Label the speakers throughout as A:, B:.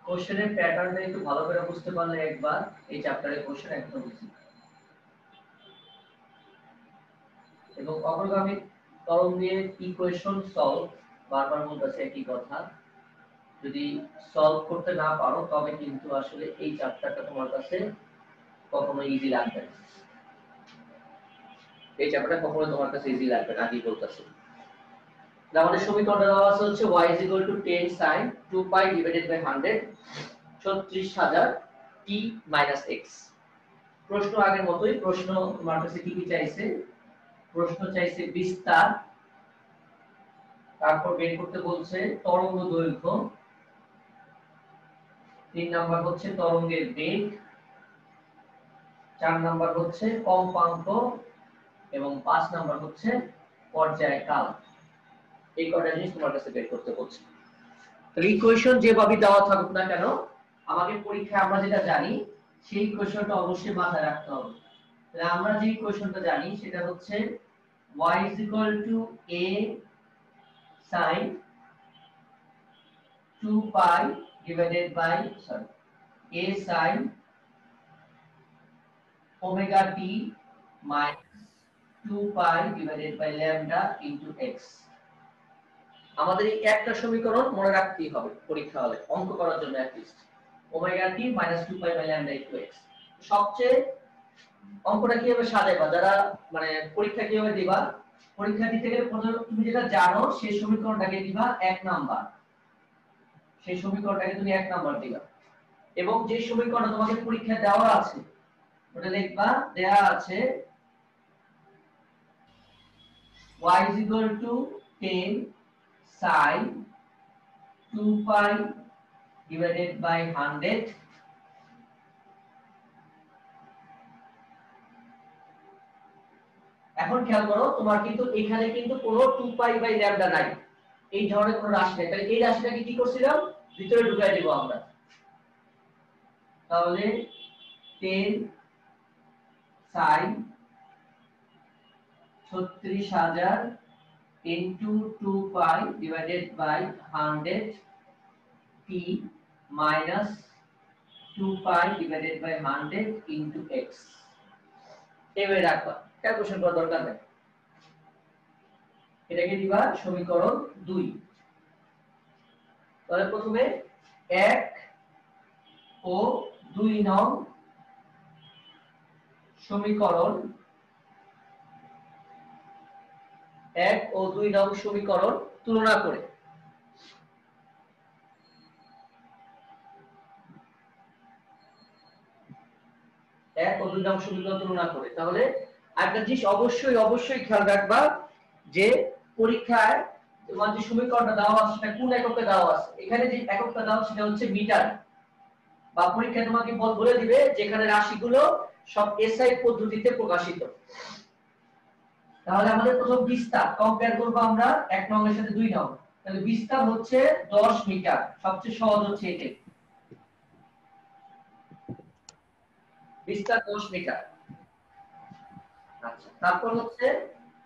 A: কোশ্চেনের প্যাটার্নটা একটু ভালো করে বুঝতে পারলে একবার এই চ্যাপ্টারের কোশ্চেন একদম ইজি। এবং অগ্রগামী তরঙ্গের ইকুয়েশন সলভ, বারবার বলতেছে একই কথা, যদি সলভ করতে না পারো তবে কিন্তু আসলে এই চ্যাপ্টারটা তোমার কাছে কখনো ইজি লাগবে না। এই চ্যাপ্টারটা কখনো তোমার কাছে ইজি লাগবে না, আগেই বলতেছি। আমাদের সমীকরণটা দেওয়া আছে হচ্ছে y = 10 sin 2π / 100 36000 t - x। প্রশ্ন আগের মতই, প্রশ্ন তোমার কাছে কি কি চাইছে? প্রশ্ন চাইছে বিস্তার, তারপর বের করতে বলছে তরঙ্গ দৈর্ঘ্য, 3 নাম্বার হচ্ছে তরঙ্গের বেগ, 4 নাম্বার হচ্ছে কম্পাঙ্ক এবং 5 নাম্বার হচ্ছে পর্যায়কাল। এই কয়টা জিনিস তোমার কাছে বের করতে বলছে। তাহলে ইকুয়েশন যেভাবে দেওয়া থাকুক না কেন, আমাকে পরীক্ষায় আমরা যেটা জানি সেই ইকুয়েশনটা অবশ্যই মাথায় রাখতে হবে। তাহলে আমরা যে ইকুয়েশনটা জানি সেটা হচ্ছে y = a sin 2π divided by a sin omega t minus 2π divided by lambda into x। আমাদের এই একটা সমীকরণ মনে রাখতেই হবে পরীক্ষা হলে অঙ্ক করার জন্য at least, omega T minus 2π by lambda equal x। সবচেয়ে অঙ্কটা কিভাবে সাজাইবা, যারা মানে পরীক্ষা কিভাবে দিবা, পরীক্ষা দিতে গেলে প্রথমে তুমি যেটা জানো সেই সমীকরণটাকে দিবা 1 নাম্বার, সেই সমীকরণটাকে তুমি 1 নাম্বার দিবা, এবং যে সমীকরণটা তোমাকে পরীক্ষায় দেওয়া আছে ওটা লিখবা, দেয়া আছে y = 10 sin 2π divided by 100 এখন খেয়াল করো তোমার কিন্তু এখানে কিন্তু কোনো 2π বাই ল্যামডা নাই, এই ধরনের কোনো রাশি নাই। তাহলে এই রাশিটাকে কি করছিলাম, ভিতরে ঢুকাই দেব আমরা। তাহলে 10 sin 36000 into 2π divided by 100 t minus 2π divided by 100 into x। এভাবে রাখবা, ক্যালকুলেশন করার দরকার নেই। এটাকে দিবা সমীকরণ 2। তাহলে প্রথমে 1 ও 2 নং সমীকরণ, 1 ও 2 নং সমীকরণ তুলনা করে, তাহলে একটা জিনিস অবশ্যই অবশ্যই খেয়াল রাখবা যে পরীক্ষায় তোমার যে সমীকরণটা দেওয়া আছে সেটা কোন এককে দেওয়া আছে। এখানে যে এককটা দেওয়া সেটা হচ্ছে মিটার, বা পরীক্ষায় তোমাকে বলে দিবে যেখানে রাশিগুলো সব এসআই পদ্ধতিতে প্রকাশিত। তাহলে আমাদের প্রথম বিস্তার কম্পেয়ার করব আমরা 1 নং এর সাথে 2 নং। তাহলে বিস্তার হচ্ছে 10 মিটার, সবচেয়ে সহজ হচ্ছে এটা, বিস্তার 10 মিটার। আচ্ছা, তারপর হচ্ছে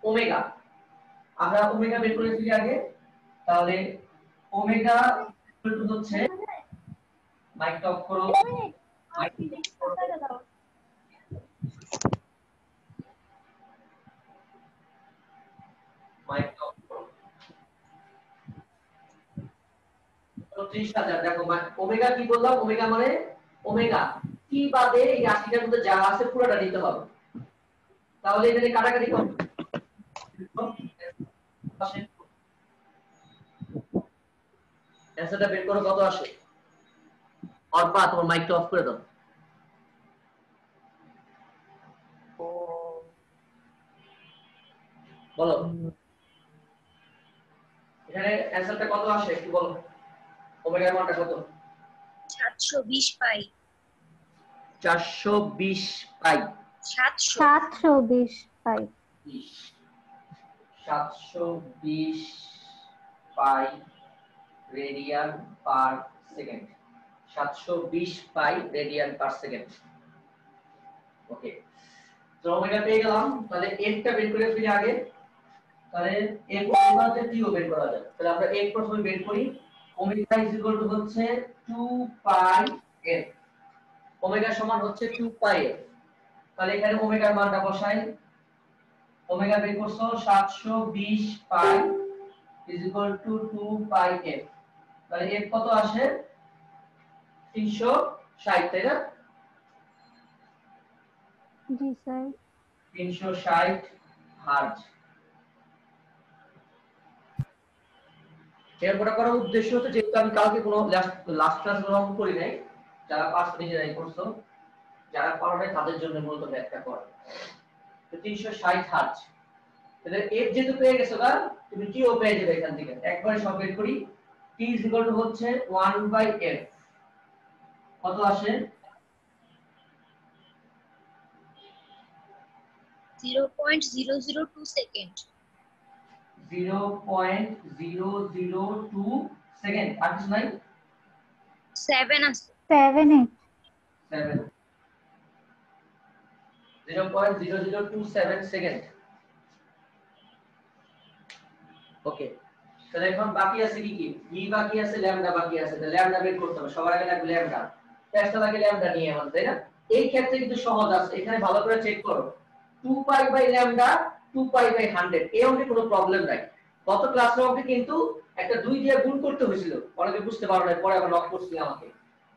A: ওমেগা, আমরা ওমেগা বের করে ফেলি আগে। তাহলে ওমেগা হচ্ছে, মাইকটা অফ করো, মাইকটা অফ করো। 36000, দেখো ওমেগা কি বললাম, ওমেগা মানে ওমেগা কি বাদে এই রাশিটার মধ্যে যা আছে পুরোটা নিতে হবে। তাহলে এখানে কাটাকাটি করব, অ্যান্সারটা বের করো কত আসে। অর্পা তোমার মাইকটা অফ করে দাও। বলো এখানে অ্যান্সারটা কত আসে একটু বলো, ওমেগার মানটা কত?
B: 720 pi.
A: 420 pi,
C: 720 pi,
A: 720 pi radian per second, 720 pi radian per second. Okay, তো ওমেগা পেয়ে গেলাম। তাহলে এফটা বের করে ফেলি আগে। তাহলে এফ ওমেগা তে টিও বের করা যায়। তাহলে আমরা এফ প্রথমে বের করি, ওমেগা ইজ ইকুয়াল টু হচ্ছে 2 পাই এফ। ওমেগা সমান হচ্ছে 2 পাই এফ। তাহলে এখানে ওমেগার মানটা বসাই। ওমেগা বের করছো 720 pi is equal to 2 pi F. তাহলে এফ কত আসে? 360, তাই না?
C: জি স্যার।
A: 360 হার্জ। এরপরে করার উদ্দেশ্য হচ্ছে, যেহেতু আমি কালকে কোনো লাস্ট ক্লাস গ্রহণ করি নাই, যারা পাস নিজেরাই করছো, যারা পারো নাই তাদের জন্য মূলত ব্যাখ্যা করা। তো 360 হার্জ। তাহলে এফ যেহেতু পেয়ে গেছো না, তুমি টি ও পেয়ে যাবে এখান থেকে। একবারে সব বের করি। টি ইজ ইকুয়াল টু হচ্ছে 1/f। কত আসে?
B: 0.002 সেকেন্ড।
A: 0.002 সেকেন্ড। আর কিছু নাই?
B: 7 আছে।
C: 7
A: 7 0.0027 সেকেন্ড। ওকে, তাহলে এখন বাকি আছে কি কি? ই বাকি আছে, ল্যামডা বাকি আছে। তাহলে ল্যামডা বের করতে হবে। সবার আগে লাগবে ল্যামডা। চেষ্টা লাগে ল্যামডা নিয়ে আমাদের, তাই না? এই ক্ষেত্রে কিন্তু সহজ আছে। এখানে ভালো করে চেক করো। 2 pi by lambda 2 pi by 100, এই অঙ্কে কোনো প্রবলেম নাই। গত ক্লাসের অঙ্কে কিন্তু একটা 2 দিয়ে গুণ করতে হয়েছিল, অনেকে বুঝতে পারো না, পরে আবার লক করছিল আমাকে।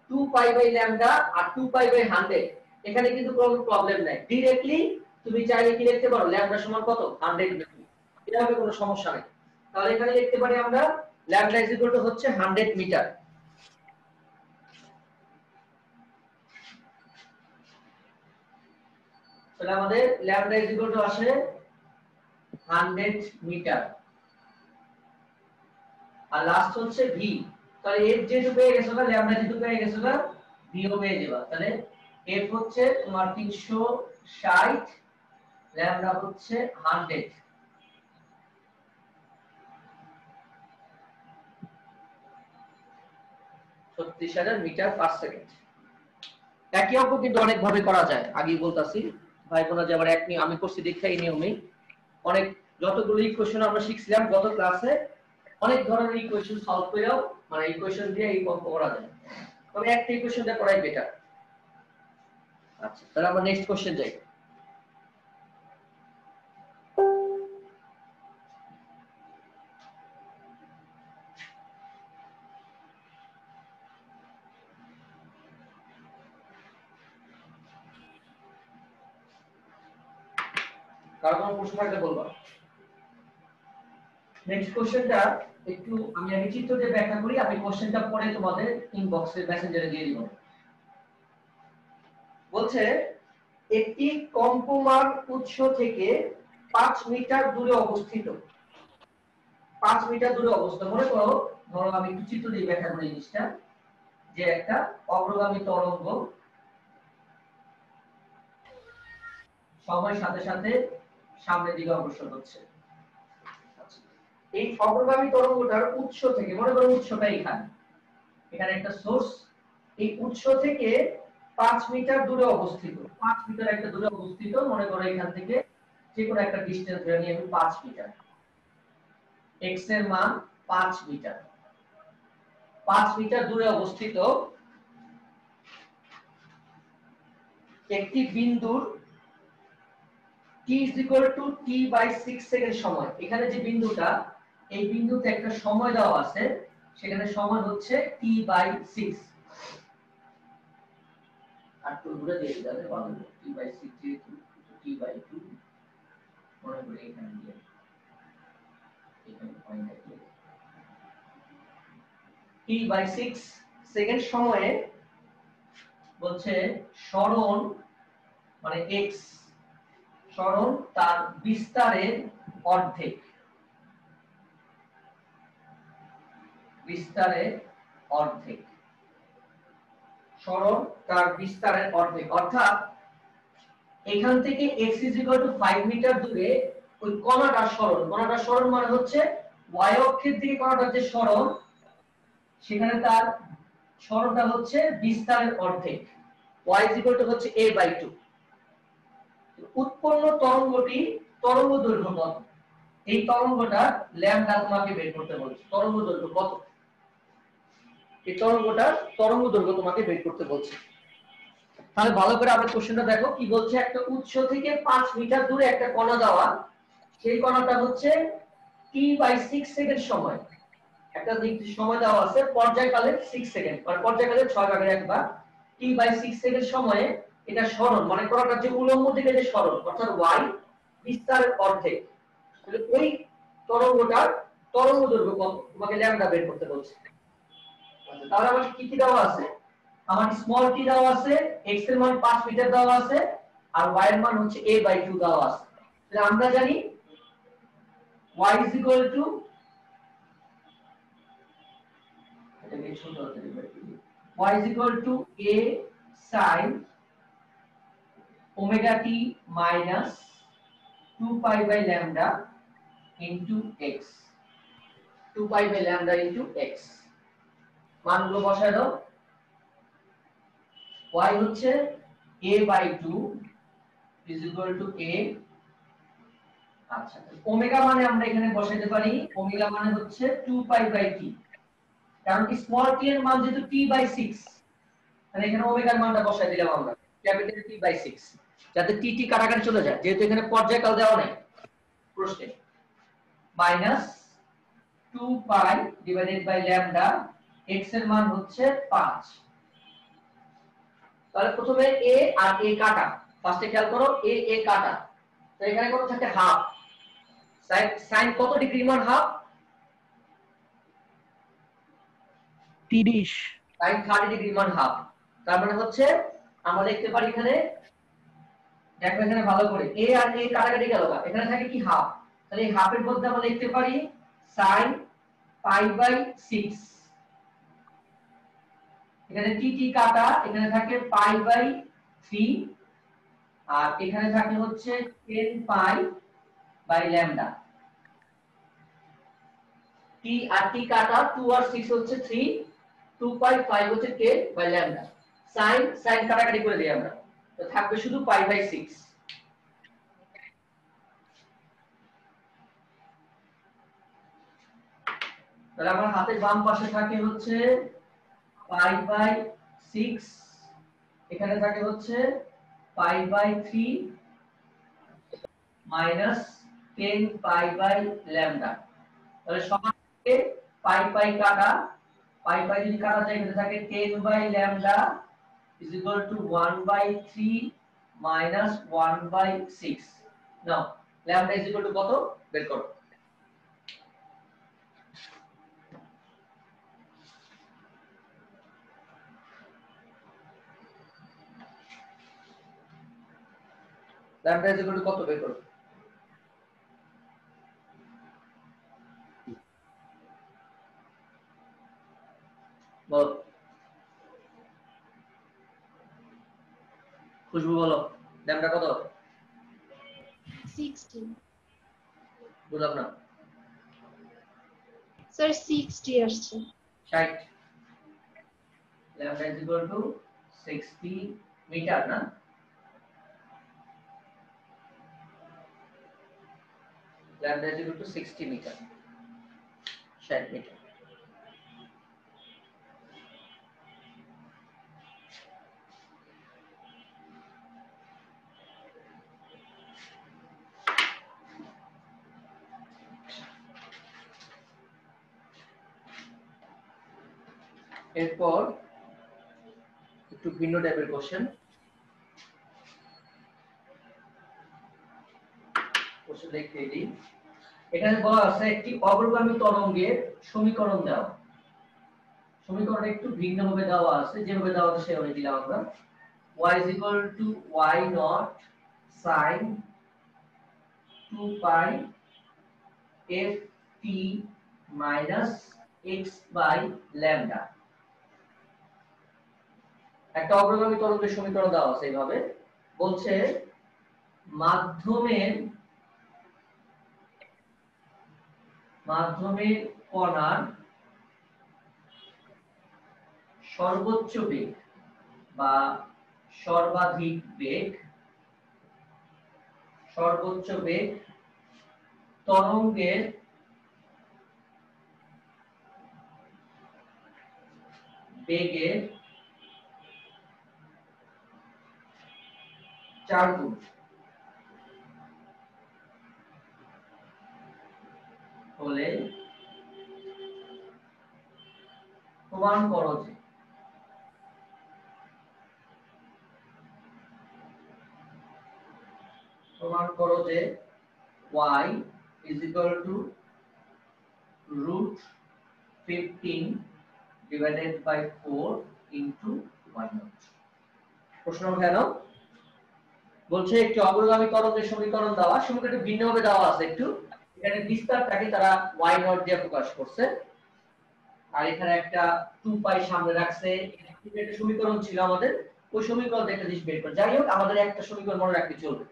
A: 2 পাই বাই ল্যামডা আর 2 পাই বাই 100, এখানে কিন্তু কোনো প্রবলেম নাই। ডাইরেক্টলি তুমি চাইলে কি লিখতে পারো, ল্যামডা সমান কত? 100 লিখতে। এভাবে কোনো সমস্যা নেই। তাহলে এখানে লিখতে পারি আমরা ল্যামডা ইজ ইকুয়াল টু হচ্ছে 100 মিটার। তাহলে আমাদের ল্যামডা ইজ ইকুয়াল টু আসে 100 মিটার। আর লাস্ট হচ্ছে ভি। তাহলে এফ যেহেতু পেয়ে গেছো না, ল্যামডা যেহেতু পেয়ে গেছো না, ভি ও পেয়ে যাবে। তাহলে এফ হচ্ছে তোমার 360, ল্যামডা হচ্ছে 100। 36,000 মিটার পার সেকেন্ড। একই অঙ্ক কিন্তু অনেক ভাবে করা যায়, আগেই বলতাছি ভাই বোনা, যে আবার এক নিয়ম আমি করছি দেখা, এই নিয়মেই অনেক যতগুলো ইকুয়েশন আমরা শিখছিলাম গত ক্লাসে, অনেক ধরনের ইকুয়েশন সলভ করেও, মানে ইকুয়েশন দিয়ে এই অঙ্ক করা যায়। তবে একটা ইকুয়েশন দিয়ে করাই বেটার। আচ্ছা, তাহলে আমরা নেক্সট কোশ্চেন যাই। কারো কোনো প্রশ্ন থাকলে বলবা। নেক্সট কোশ্চেনটা একটু আমি আগে চিত্র দিয়ে ব্যাখ্যা করি, আমি কোশ্চেনটা পরে তোমাদের ইনবক্সে মেসেঞ্জারে দিয়ে দিব। বলছে একটি কম্পমান উৎস থেকে 5 মিটার দূরে অবস্থিত, 5 মিটার দূরে অবস্থিত। মনে করো, ধরো আমি একটু চিত্র দিয়ে ব্যাখ্যা করি জিনিসটা, যে একটা অগ্রগামী তরঙ্গ সময়ের সাথে সাথে সামনের দিকে অগ্রসর হচ্ছে। এই অগ্রগামী তরঙ্গটার উৎস থেকে, মনে করো উৎসটা এখানে, এখানে একটা সোর্স, এই উৎস থেকে 5 মিটার দূরে অবস্থিত, 5 মিটার একটা দূরে অবস্থিত। মনে করো এখান থেকে যে কোনো একটা ডিসটেন্স ধরে নিয়ে আমি 5 মিটার, x এর মান 5 মিটার, 5 মিটার দূরে অবস্থিত একটি বিন্দুর t t/6 সেকেন্ড সময়। এখানে যে বিন্দুটা, এই বিন্দুতে একটা সময় দেওয়া আছে, সেখানে সময় হচ্ছে t/6। আর তো দূরে দিয়ে যাবে বলুন t/6 যেহেতু t/2 মনে করে এখানে দিয়ে, এখানে পয়েন্ট আছে t/6 সেকেন্ড সময়ে। বলছে সরণ মানে x, সরণ তার বিস্তারের অর্ধেক, বিস্তারের অর্ধেক, সরণ তার বিস্তারের অর্ধেক। অর্থাৎ এখান থেকে x = 5 মিটার দূরে ওই কণাটার সরণ, কণাটার সরণ মানে হচ্ছে y অক্ষের দিকে কণাটার যে সরণ, সেখানে তার সরণটা হচ্ছে বিস্তারের অর্ধেক, y = হচ্ছে a/2। উৎপন্ন তরঙ্গটি তরঙ্গ দৈর্ঘ্য কত? এই তরঙ্গটা ল্যামডা তোমাকে বের করতে বলছে। তরঙ্গ দৈর্ঘ্য কত? এই তরঙ্গটার তরঙ্গ দৈর্ঘ্য তোমাকে বের করতে বলছে। তাহলে ভালো করে আমরা কোশ্চেনটা দেখো কি বলছে। একটা উৎস থেকে 5 মিটার দূরে একটা কণা দেওয়া, সেই কণাটা হচ্ছে t/6 সেকেন্ড সময়, একটা নির্দিষ্ট সময় দেওয়া আছে পর্যায়কালে 6 সেকেন্ড, মানে পর্যায়কালে 6 ভাগের 1 ভাগ, t/6 সেকেন্ড সময়ে এটা সরণ, মানে কণাটার যে উলম্ব দিকে যে সরণ অর্থাৎ y বিস্তারের অর্ধেক, তাহলে ওই তরঙ্গটার তরঙ্গ দৈর্ঘ্য কত তোমাকে ল্যাম্বডা বের করতে বলছে। আচ্ছা, তাহলে আমাকে কি কি দেওয়া আছে? আমার স্মল t দেওয়া আছে, x এর মান 5 মিটার দেওয়া আছে, আর y এর মান হচ্ছে a/2 দেওয়া আছে। তাহলে আমরা জানি y y a sin omega t minus 2 pi by lambda into x, 2 pi by lambda into x মানগুলো বসায় দাও। y হচ্ছে a/2 is equal to a। আচ্ছা, ওমেগা মানে আমরা এখানে বসাইতে পারি, ওমেগা মানে হচ্ছে 2 pi by t, কারণ কি স্মল t এর মান যেহেতু t/6, তাহলে এখানে ওমেগার মানটা বসাই দিলাম আমরা ক্যাপিটাল t/6, যাতে t কাটাকাটি চলে যায়, যেহেতু এখানে পর্যায়কাল দেওয়া নাই প্রশ্নে। Minus 2 pi divided by lambda, x এর মান হচ্ছে 5। তাহলে প্রথমে a আর a কাটা, ফার্স্টে খেয়াল করো a কাটা, তো এখানে কত থাকে হাফ, sin কত ডিগ্রি মান হাফ?
D: 30।
A: sin 30 ডিগ্রি মান হাফ। তার মানে হচ্ছে আমরা লিখতে পারি এখানে, দেখো এখানে ভালো করে a আর a কাটাকাটি গেল, এখানে থাকে কি হাফ, তাহলে এই হাফের মধ্যে আমরা লিখতে পারি sin π/6, এখানে t কাটা, এখানে থাকে π/3, আর এখানে থাকে হচ্ছে 10 পাই বাই ল্যামডা। t আর t কাটা, 2 আর 6 হচ্ছে 3, 2 পাই 5 হচ্ছে 10 বাই ল্যামডা। sin কাটাকাটি করে দেই আমরা, তো থাকবে শুধু π/6। তাহলে আমার হাতের বাম পাশে থাকে হচ্ছে π/6, এখানে থাকে হচ্ছে π/3 মাইনাস 10 পাই বাই ল্যামডা। তাহলে সমান থেকে পাই কাটা, পাই যদি কাটা যায় এখানে থাকে 10 by lambda is equal to 1/3 minus 1/6। Now lambda is equal to কত বের করো। ল্যামডা ইজ ইকুয়াল টু কত বের করো? বলো, খুশবু বলো ল্যামডা কত?
E: 60
A: বুঝলাম না
E: স্যার, 60 আসছে।
A: 60। Lambda is equal to 60 metre না? Lambda is equal to 60 metre, 60 metre. এরপর একটু ভিন্ন টাইপের কোশ্চেন লিখতে দিই। এখানে বলা আছে একটি অগ্রগামী তরঙ্গের সমীকরণ দাও। সমীকরণ একটু ভিন্নভাবে দেওয়া আছে, যেভাবে দেওয়া আছে সেভাবে দিলাম আমরা। y is equal to y naught sin 2 pi f t minus x by lambda। একটা অগ্রগামী তরঙ্গের সমীকরণ দেওয়া আছে এইভাবে, বলছে মাধ্যমের কণার সর্বোচ্চ বেগ বা সর্বাধিক বেগ, সর্বোচ্চ বেগ তরঙ্গের বেগের 4 গুণ হলে প্রমাণ করো যে y is equal to root 15 divided by 4 into y naught. প্রশ্ন কেন বলছে একটি অগ্রগামী তরঙ্গের সমীকরণ দেওয়া, সমীকরণটা ভিন্নভাবে দেওয়া আছে একটু, এখানে বিস্তারটাকে তারা y naught দিয়ে প্রকাশ করছে, আর এখানে একটা 2 পাই সামনে রাখছে। একটা সমীকরণ ছিল আমাদের, ওই সমীকরণ একটা জিনিস বের করে, যাই হোক আমাদের একটা সমীকরণ মনে রাখতে চলবে।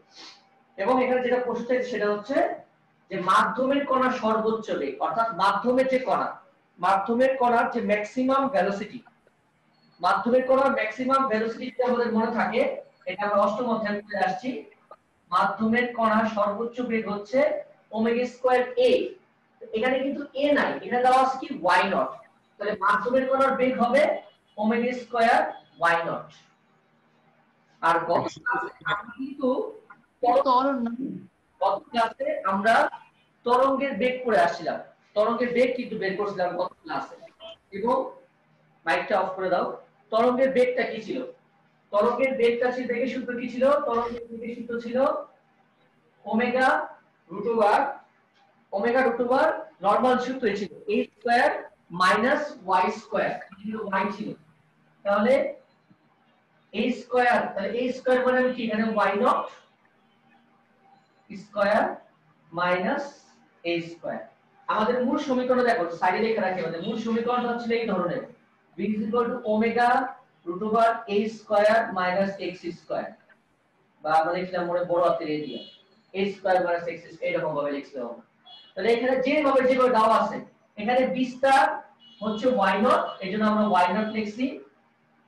A: এবং এখানে যেটা প্রশ্ন চাইছে সেটা হচ্ছে যে মাধ্যমের কণার সর্বোচ্চ বেগ, অর্থাৎ মাধ্যমের যে কণা, মাধ্যমের কণার যে ম্যাক্সিমাম ভেলোসিটি, মাধ্যমের কণার ম্যাক্সিমাম ভেলোসিটি যদি আমাদের মনে থাকে, এটা আমরা অষ্টম অধ্যায়ে পড়ে আসছি, মাধ্যমের কণার সর্বোচ্চ বেগ হচ্ছে ওমেগা স্কয়ার a। এখানে কিন্তু a নাই, এখানে দেওয়া আছে কি y নট, তাহলে মাধ্যমের কণার বেগ হবে ওমেগা স্কয়ার y নট। আর গত ক্লাসে আমরা কিন্তু আমরা তরঙ্গের বেগ পড়ে আসছিলাম, তরঙ্গের বেগ কিন্তু বের করছিলাম গত ক্লাসে। এবং মাইকটা অফ করে দাও। তরঙ্গের বেগটা কি ছিল? তরঙ্গের বেগটা ছিল, বেগের সূত্র কি ছিল? তরঙ্গের বেগের সূত্র ছিল ওমেগা রুট ওভার নরমাল সূত্র ছিল a square minus y square, ছিল y ছিল। তাহলে a স্কয়ার, তাহলে a স্কয়ার মানে কি, এখানে y not square minus a square. আমাদের মূল সমীকরণ দেখো সাইডে লেখা রাখি, আমাদের মূল সমীকরণটা হচ্ছে এই ধরনের, v omega root over a square minus x square, বা আমরা লিখলাম মনে বড় হাতের a দিয়ে a square minus x square, এরকম ভাবে লিখলাম। তাহলে এখানে যেভাবে দেওয়া আছে, এখানে বিস্তার হচ্ছে y নট, এজন্য আমরা y নট লিখছি,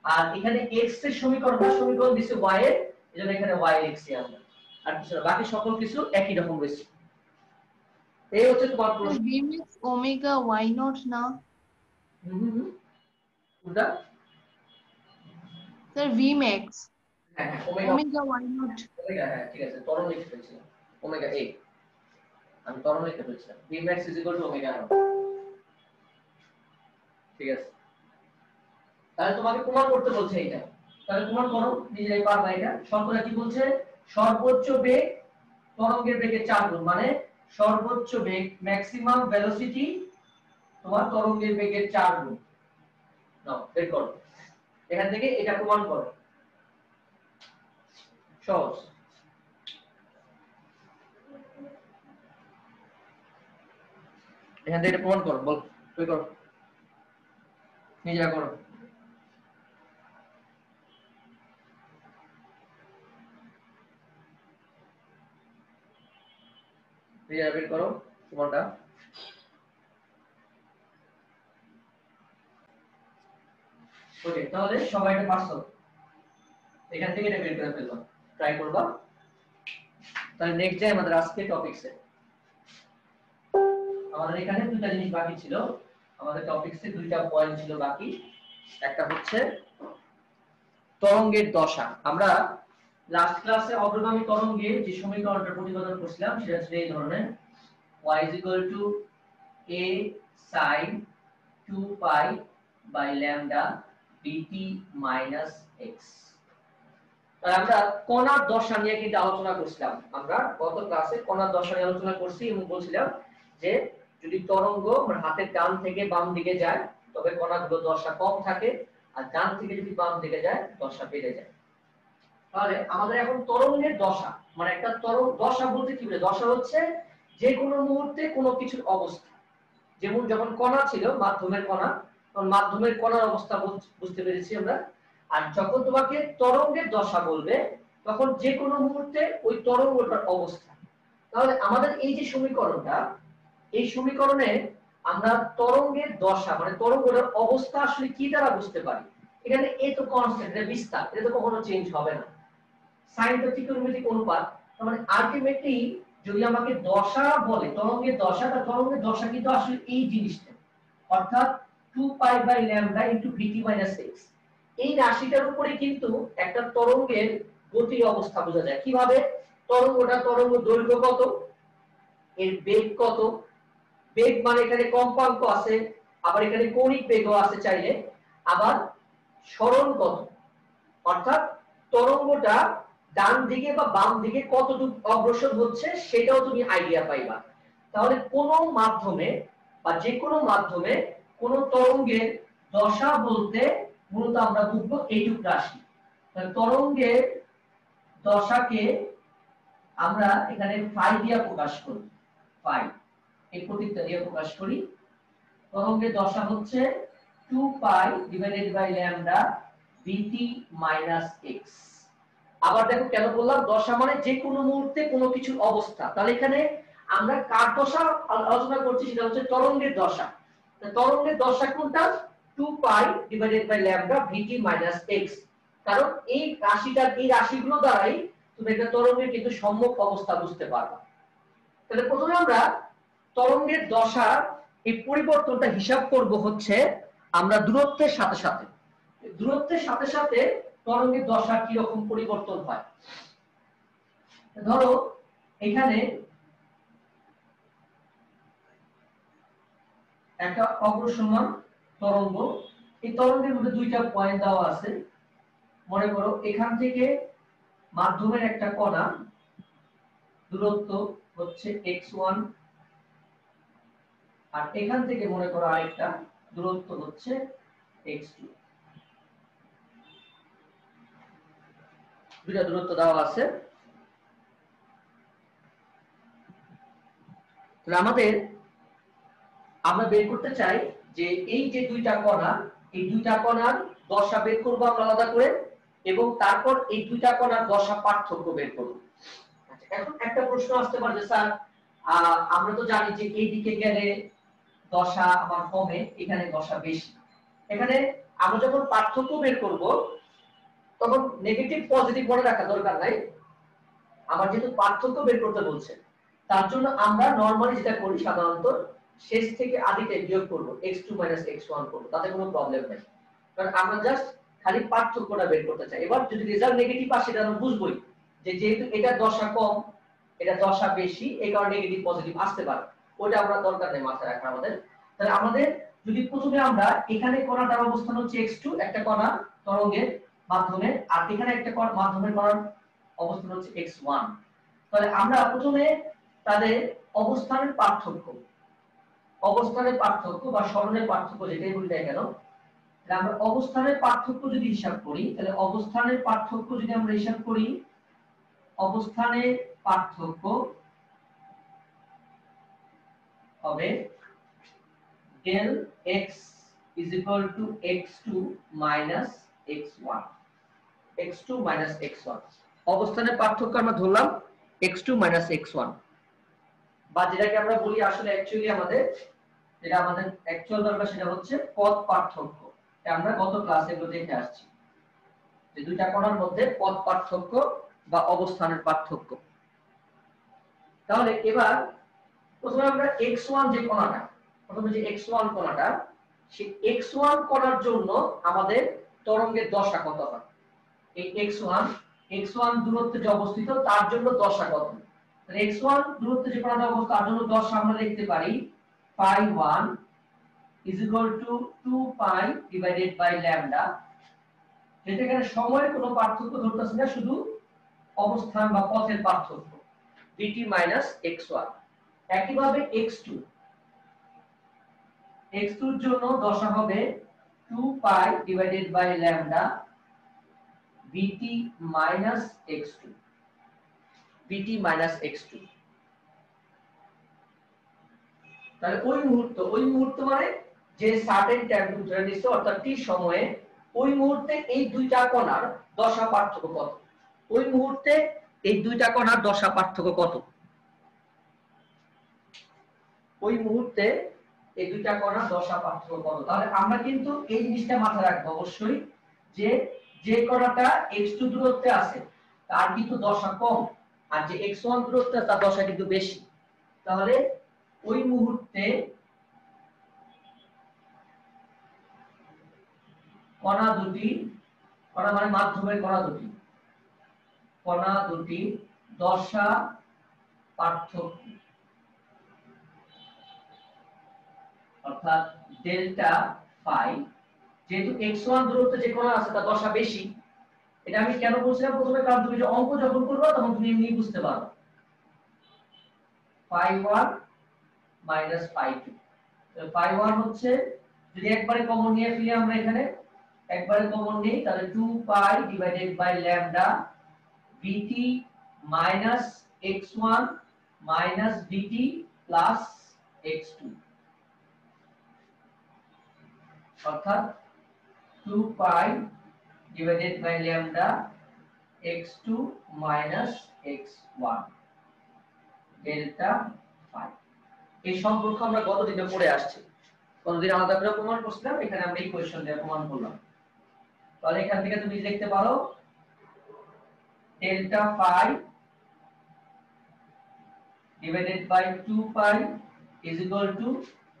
A: আর এখানে x এর সমীকরণ দিছে y এর, এজন্য এখানে y লিখছি আমরা, আর কিছু না, বাকি সকল কিছু একই রকম রয়েছে। এই হচ্ছে তোমার প্রশ্ন।
E: vmax ওমেগা y নট না
A: কোনটা
E: স্যার? vmax
A: হ্যাঁ
E: ওমেগা y নট,
A: ওমেগা, হ্যাঁ ঠিক আছে, ত্বরণ লিখে ফেলছিলাম ওমেগা a, আমি ত্বরণ লিখে ফেলছিলাম vmax ওমেগা নট, ঠিক আছে। তাহলে তোমাকে প্রমাণ করতে বলছে এটা, তাহলে প্রমাণ করো, নিজেরাই পারবা এটা। শর্তটা কি বলছে? সর্বোচ্চ বেগ তরঙ্গের বেগের 4 গুণ, মানে সর্বোচ্চ বেগ ম্যাক্সিমাম ভেলোসিটি তোমার তরঙ্গের বেগের 4 গুণ। নাও বের করো, এখান থেকে এটা প্রমাণ করো, সহজ। এখান থেকে এটা প্রমাণ করো, বল তুই করো, নিজেরা করো। নিজেরা বের করো প্রমাণটা। ওকে, তাহলে সবাই এটা পারছো, এখান থেকে এটা বের করে ফেলবা, ট্রাই করবা। তাহলে নেক্সট যাই আমাদের আজকে টপিকসে। আমাদের এখানে দুটো জিনিস বাকি ছিল, আমাদের টপিকসে দুইটা পয়েন্ট ছিল বাকি। একটা হচ্ছে তরঙ্গের দশা। আমরা লাস্ট ক্লাসে অগ্রগামী তরঙ্গের যে সমীকরণটা প্রতিপাদন করছিলাম সেটা ছিল এই ধরনের, y is equal to a sin 2 pi by lambda dt minus x। তাহলে আমরা কণার দশা নিয়ে কিন্তু আলোচনা করছিলাম, আমরা গত ক্লাসে কণার দশা নিয়ে আলোচনা করছি এবং বলছিলাম যে যদি তরঙ্গ মানে হাতের ডান থেকে বাম দিকে যায় তবে কণাগুলো দশা কম থাকে, আর ডান থেকে যদি বাম দিকে যায় দশা বেড়ে যায়। তাহলে আমাদের এখন তরঙ্গের দশা, মানে একটা তরঙ্গ দশা বলতে কি বোঝায়? দশা হচ্ছে যে কোনো মুহূর্তে কোনো কিছুর অবস্থা। যেমন যখন কণা ছিল মাধ্যমের কণা, তখন মাধ্যমের কণার অবস্থা বুঝতে পেরেছি আমরা। আর যখন তোমাকে তরঙ্গের দশা বলবে তখন যে কোনো মুহূর্তে ওই তরঙ্গটার অবস্থা। তাহলে আমাদের এই যে সমীকরণটা, এই সমীকরণে আমরা তরঙ্গের দশা মানে তরঙ্গের অবস্থা আসলে কি দ্বারা বুঝতে পারি? এখানে এ তো কনস্ট্যান্ট, এটা বিস্তার, এটা তো কখনো চেঞ্জ হবে না। সাইন তো ত্রিকোণমিতিক অনুপাত, তার মানে আলটিমেটলি যদি আমাকে দশা বলে তরঙ্গের দশা, তাহলে তরঙ্গের দশা কিন্তু আসলে এই জিনিসটা, অর্থাৎ 2π/λ * vt - x। এই রাশিটার উপরে কিন্তু একটা তরঙ্গের গতির অবস্থা বোঝা যায় কিভাবে। তরঙ্গ দৈর্ঘ্য কত, এর বেগ কত, বেগ মানে এখানে কম্পাঙ্ক আছে, আবার এখানে কৌণিক বেগও আছে চাইলে, আবার সরণ কত, অর্থাৎ তরঙ্গটা ডান দিকে বা বাম দিকে কতটুকু অগ্রসর হচ্ছে সেটাও তুমি আইডিয়া পাইবা। তাহলে কোন মাধ্যমে বা যে কোনো মাধ্যমে কোন তরঙ্গের দশা বলতে মূলত আমরা বুঝবো এইটুক রাশি। তাহলে তরঙ্গের দশাকে আমরা এখানে ফাই দিয়ে প্রকাশ করি, ফাই এই প্রতীকটা দিয়ে প্রকাশ করি। তরঙ্গের দশা হচ্ছে 2π/λ vt - x। আবার দেখো কেন বললাম দশা মানে যে কোনো মুহূর্তে কোনো কিছুর অবস্থা। তাহলে এখানে আমরা কার দশা আলোচনা করছি সেটা হচ্ছে তরঙ্গের দশা। তরঙ্গের দশা কোনটা? 2π/λ vt - x। কারণ এই রাশিগুলো দ্বারাই তুমি একটা তরঙ্গের কিন্তু সম্মুখ অবস্থা বুঝতে পারবে। তাহলে প্রথমে আমরা তরঙ্গের দশা এই পরিবর্তনটা হিসাব করব হচ্ছে আমরা দূরত্বের সাথে সাথে। দূরত্বের সাথে সাথে তরঙ্গের দশা কি রকম পরিবর্তন হয়। ধরো এখানে একটা অগ্রসমান তরঙ্গ, এই তরঙ্গের মধ্যে দুইটা পয়েন্ট দেওয়া আছে। মনে করো এখান থেকে মাধ্যমের একটা কণা, দূরত্ব হচ্ছে x1, আর এখান থেকে মনে করো আরেকটা দূরত্ব হচ্ছে x2। দুইটা দূরত্ব দেওয়া আছে। তাহলে আমরা বের করতে চাই যে এই যে দুইটা কণা, এই দুইটা কণার দশা বের করব আমরা আলাদা করে, এবং তারপর এই দুইটা কণার দশা পার্থক্য বের করব। আচ্ছা, এখন একটা প্রশ্ন আসতে পারে যে স্যার আমরা তো জানি যে এই দিকে গেলে দশা আমার কমে, এখানে দশা বেশি। এখানে আমরা যখন পার্থক্য বের করব তখন নেগেটিভ পজিটিভ মনে রাখা দরকার নাই। আমার যেহেতু পার্থক্য বের করতে বলছে তার জন্য আমরা নরমালি যেটা করি সাধারণত শেষ থেকে আদিতে বিয়োগ করব, x2 - x1 করব, তাতে কোনো প্রবলেম নেই। কারণ আমরা জাস্ট খালি পার্থক্যটা বের করতে চাই। এবার যদি রেজাল্ট নেগেটিভ আসে সেটা আমরা বুঝবই যে যেহেতু এটা দশা কম এটা দশা বেশি, এই কারণে নেগেটিভ পজিটিভ আসতে পারে, ওটা আমরা দরকার নেই মাথায় রাখা আমাদের। তাহলে আমাদের যদি প্রথমে আমরা এখানে কণাটার অবস্থান হচ্ছে x2 একটা কণা তরঙ্গের মাধ্যমে, আর এখানে একটা মাধ্যমের কণার অবস্থান হচ্ছে x1। তাহলে আমরা প্রথমে তাদের অবস্থানের পার্থক্য বা সরণের পার্থক্য যেটাই বলি না কেন, আমরা অবস্থানের পার্থক্য যদি হিসাব করি, তাহলে অবস্থানের পার্থক্য যদি আমরা হিসাব করি, অবস্থানের পার্থক্য হবে del x is equal to x2 minus x1, x2 minus x1। অবস্থানের পার্থক্য আমরা ধরলাম x2 minus x1, বা যেটাকে আমরা বলি আসলে অ্যাকচুয়ালি আমাদের যেটা আমাদের অ্যাকচুয়াল দরকার সেটা হচ্ছে পথ পার্থক্য। আমরা গত ক্লাসে এগুলো দেখে আসছি যে দুইটা কণার মধ্যে পথ পার্থক্য বা অবস্থানের পার্থক্য। তাহলে এবার প্রথমে আমরা x1 যে কণাটা, প্রথমে যে x1 কণাটা, সেই x1 কণার জন্য আমাদের তরঙ্গের দশা কত হয়। এই x1 দূরত্বে যে অবস্থিত তার জন্য দশা কত। তাহলে x1 দূরত্বে যে কণাটা অবস্থিত তার জন্য দশা আমরা লিখতে পারি phi1 is equal to 2π/λ, যেটা এখানে সময়ের কোনো পার্থক্য ধরতেছি না, শুধু অবস্থান বা পথের পার্থক্য vt - x1। একইভাবে x2 এর জন্য দশা হবে 2π/λ vt - x2। তাহলে ওই মুহূর্ত মানে যে সার্টেন টাইম ধরে নিচ্ছে অর্থাৎ t সময়ে, ওই মুহূর্তে এই দুইটা কণার দশা পার্থক্য কত, ওই মুহূর্তে এই দুইটা কণার দশা পার্থক্য কত, ওই মুহূর্তে এই দুইটা কণার দশা পার্থক্য কত। তাহলে আমরা কিন্তু এই জিনিসটা মাথায় রাখবো অবশ্যই যে কণাটা x2 দূরত্বে আছে তার কিন্তু দশা কম, আর যে x1 দূরত্বে তার দশা কিন্তু বেশি। তাহলে ওই মুহূর্তে কণা দুটি, কণা মানে মাধ্যমের কণা দুটি, কণা দুটি দশা পার্থক্য, অর্থাৎ ডেল্টা ফাই, যেহেতু x1 দূরত্বে যে কণা আছে তার দশা বেশি। এটা আমি কেন বলছিলাম প্রথমে, কারণ তুমি যে অঙ্ক যখন করবে তখন তুমি এমনি বুঝতে পারবে। phi1 মাইনাস phi2, phi1 হচ্ছে যদি একবারে কমন নিয়ে ফেলি আমরা, এখানে একবারে কমন নেই, তাহলে 2 pi divided by lambda vt minus x1 minus vt plus x2, অর্থাৎ 2 pi divided by lambda x2 minus x1 delta phi. এই সম্পর্ক আমরা গতদিনে পড়ে আসছি, গতদিন আলাদা করে প্রমাণ করছিলাম, এখানে আমরা ইকুয়েশন দিয়ে প্রমাণ করলাম। তাহলে এখান থেকে তুমি লিখতে পারো delta phi divided by 2 pi is equal to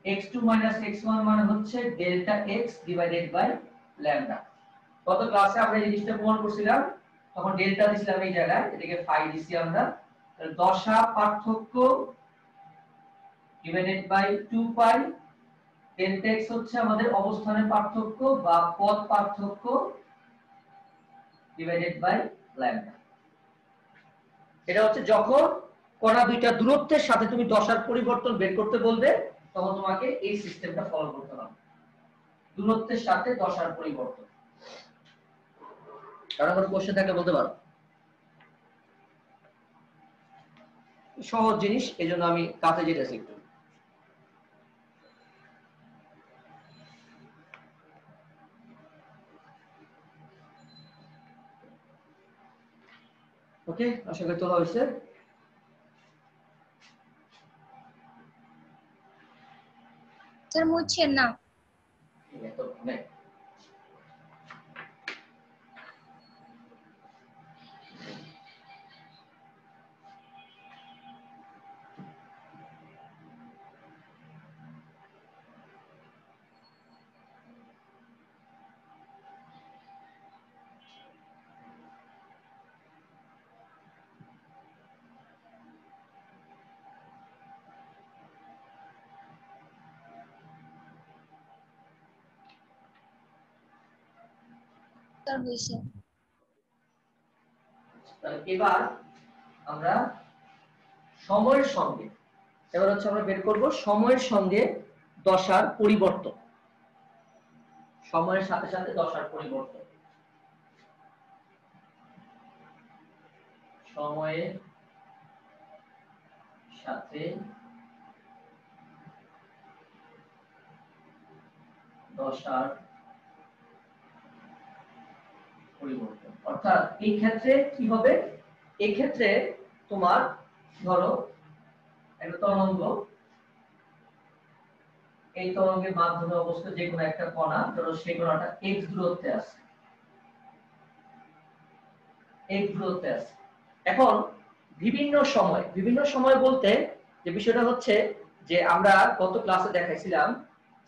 A: x2 minus x1 মানে হচ্ছে delta x divided by lambda. গত ক্লাসে আমরা এই জিনিসটা প্রমাণ করছিলাম, তখন ডেল্টা দিছিলাম এই জায়গায়, এটাকে ফাই দিছি আমরা। তাহলে দশা পার্থক্য divided by 2 pi, delta x হচ্ছে আমাদের অবস্থানের পার্থক্য বা পথ পার্থক্য ডিভাইডেড বাই ল্যামডা। এটা হচ্ছে যখন কণা দুইটা দূরত্বের সাথে তুমি দশার পরিবর্তন বের করতে বলবে, তখন তোমাকে এই সিস্টেমটা ফলো করতে হবে, দূরত্বের সাথে দশার পরিবর্তন। কারণ কোনো কোশ্চেন থাকলে বলতে পারো, সহজ জিনিস, এজন্য আমি কাছে যেতেছি একটু। ওকে, আশা করি তোলা হয়েছে।
B: স্যার মুছছেন না? স্যার হয়েছে।
A: এবার আমরা সময়ের সঙ্গে, এবার হচ্ছে আমরা বের করব সময়ের সঙ্গে দশার পরিবর্তন, সময়ের সাথে সাথে দশার পরিবর্তন, সময়ের সাথে দশার পরিবর্তন। অর্থাৎ এই ক্ষেত্রে কি হবে, এই ক্ষেত্রে তোমার ধরো একটা তরঙ্গ, এই তরঙ্গের মাধ্যমে অবস্থিত যে কোনো একটা কণা, ধরো সেই কণাটা x দূরত্বে আছে, x দূরত্বে আছে। এখন বিভিন্ন সময় বলতে যে বিষয়টা হচ্ছে যে আমরা গত ক্লাসে দেখাইছিলাম,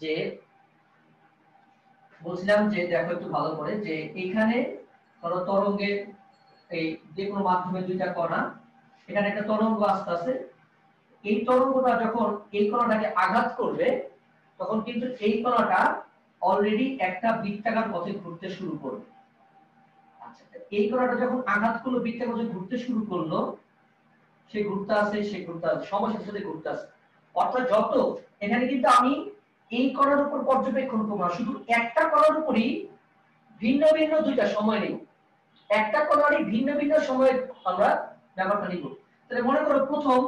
A: যে বলছিলাম যে দেখো একটু ভালো করে, যে এখানে ধরো তরঙ্গের এই যে কোনো মাধ্যমে দুইটা কণা, এখানে একটা তরঙ্গ আসতেছে, এই তরঙ্গটা যখন এই কণাটাকে আঘাত করবে, তখন কিন্তু এই কণাটা অলরেডি একটা বৃত্তাকার পথে ঘুরতে শুরু করবে। আচ্ছা, এই কণাটা যখন আঘাত করলো, বৃত্তাকার পথে ঘুরতে শুরু করলো, সে ঘুরতে আছে, সময়ের সাথে সাথে ঘুরতে আছে। অর্থাৎ যত এখানে কিন্তু আমি এই কণার উপর পর্যবেক্ষণ করব না, শুধু একটা কণার উপরই ভিন্ন ভিন্ন দুইটা সময় নেই, একটা কণারই ভিন্ন ভিন্ন সময়ে আমরা ব্যাপারটা নিব। তাহলে মনে করো প্রথম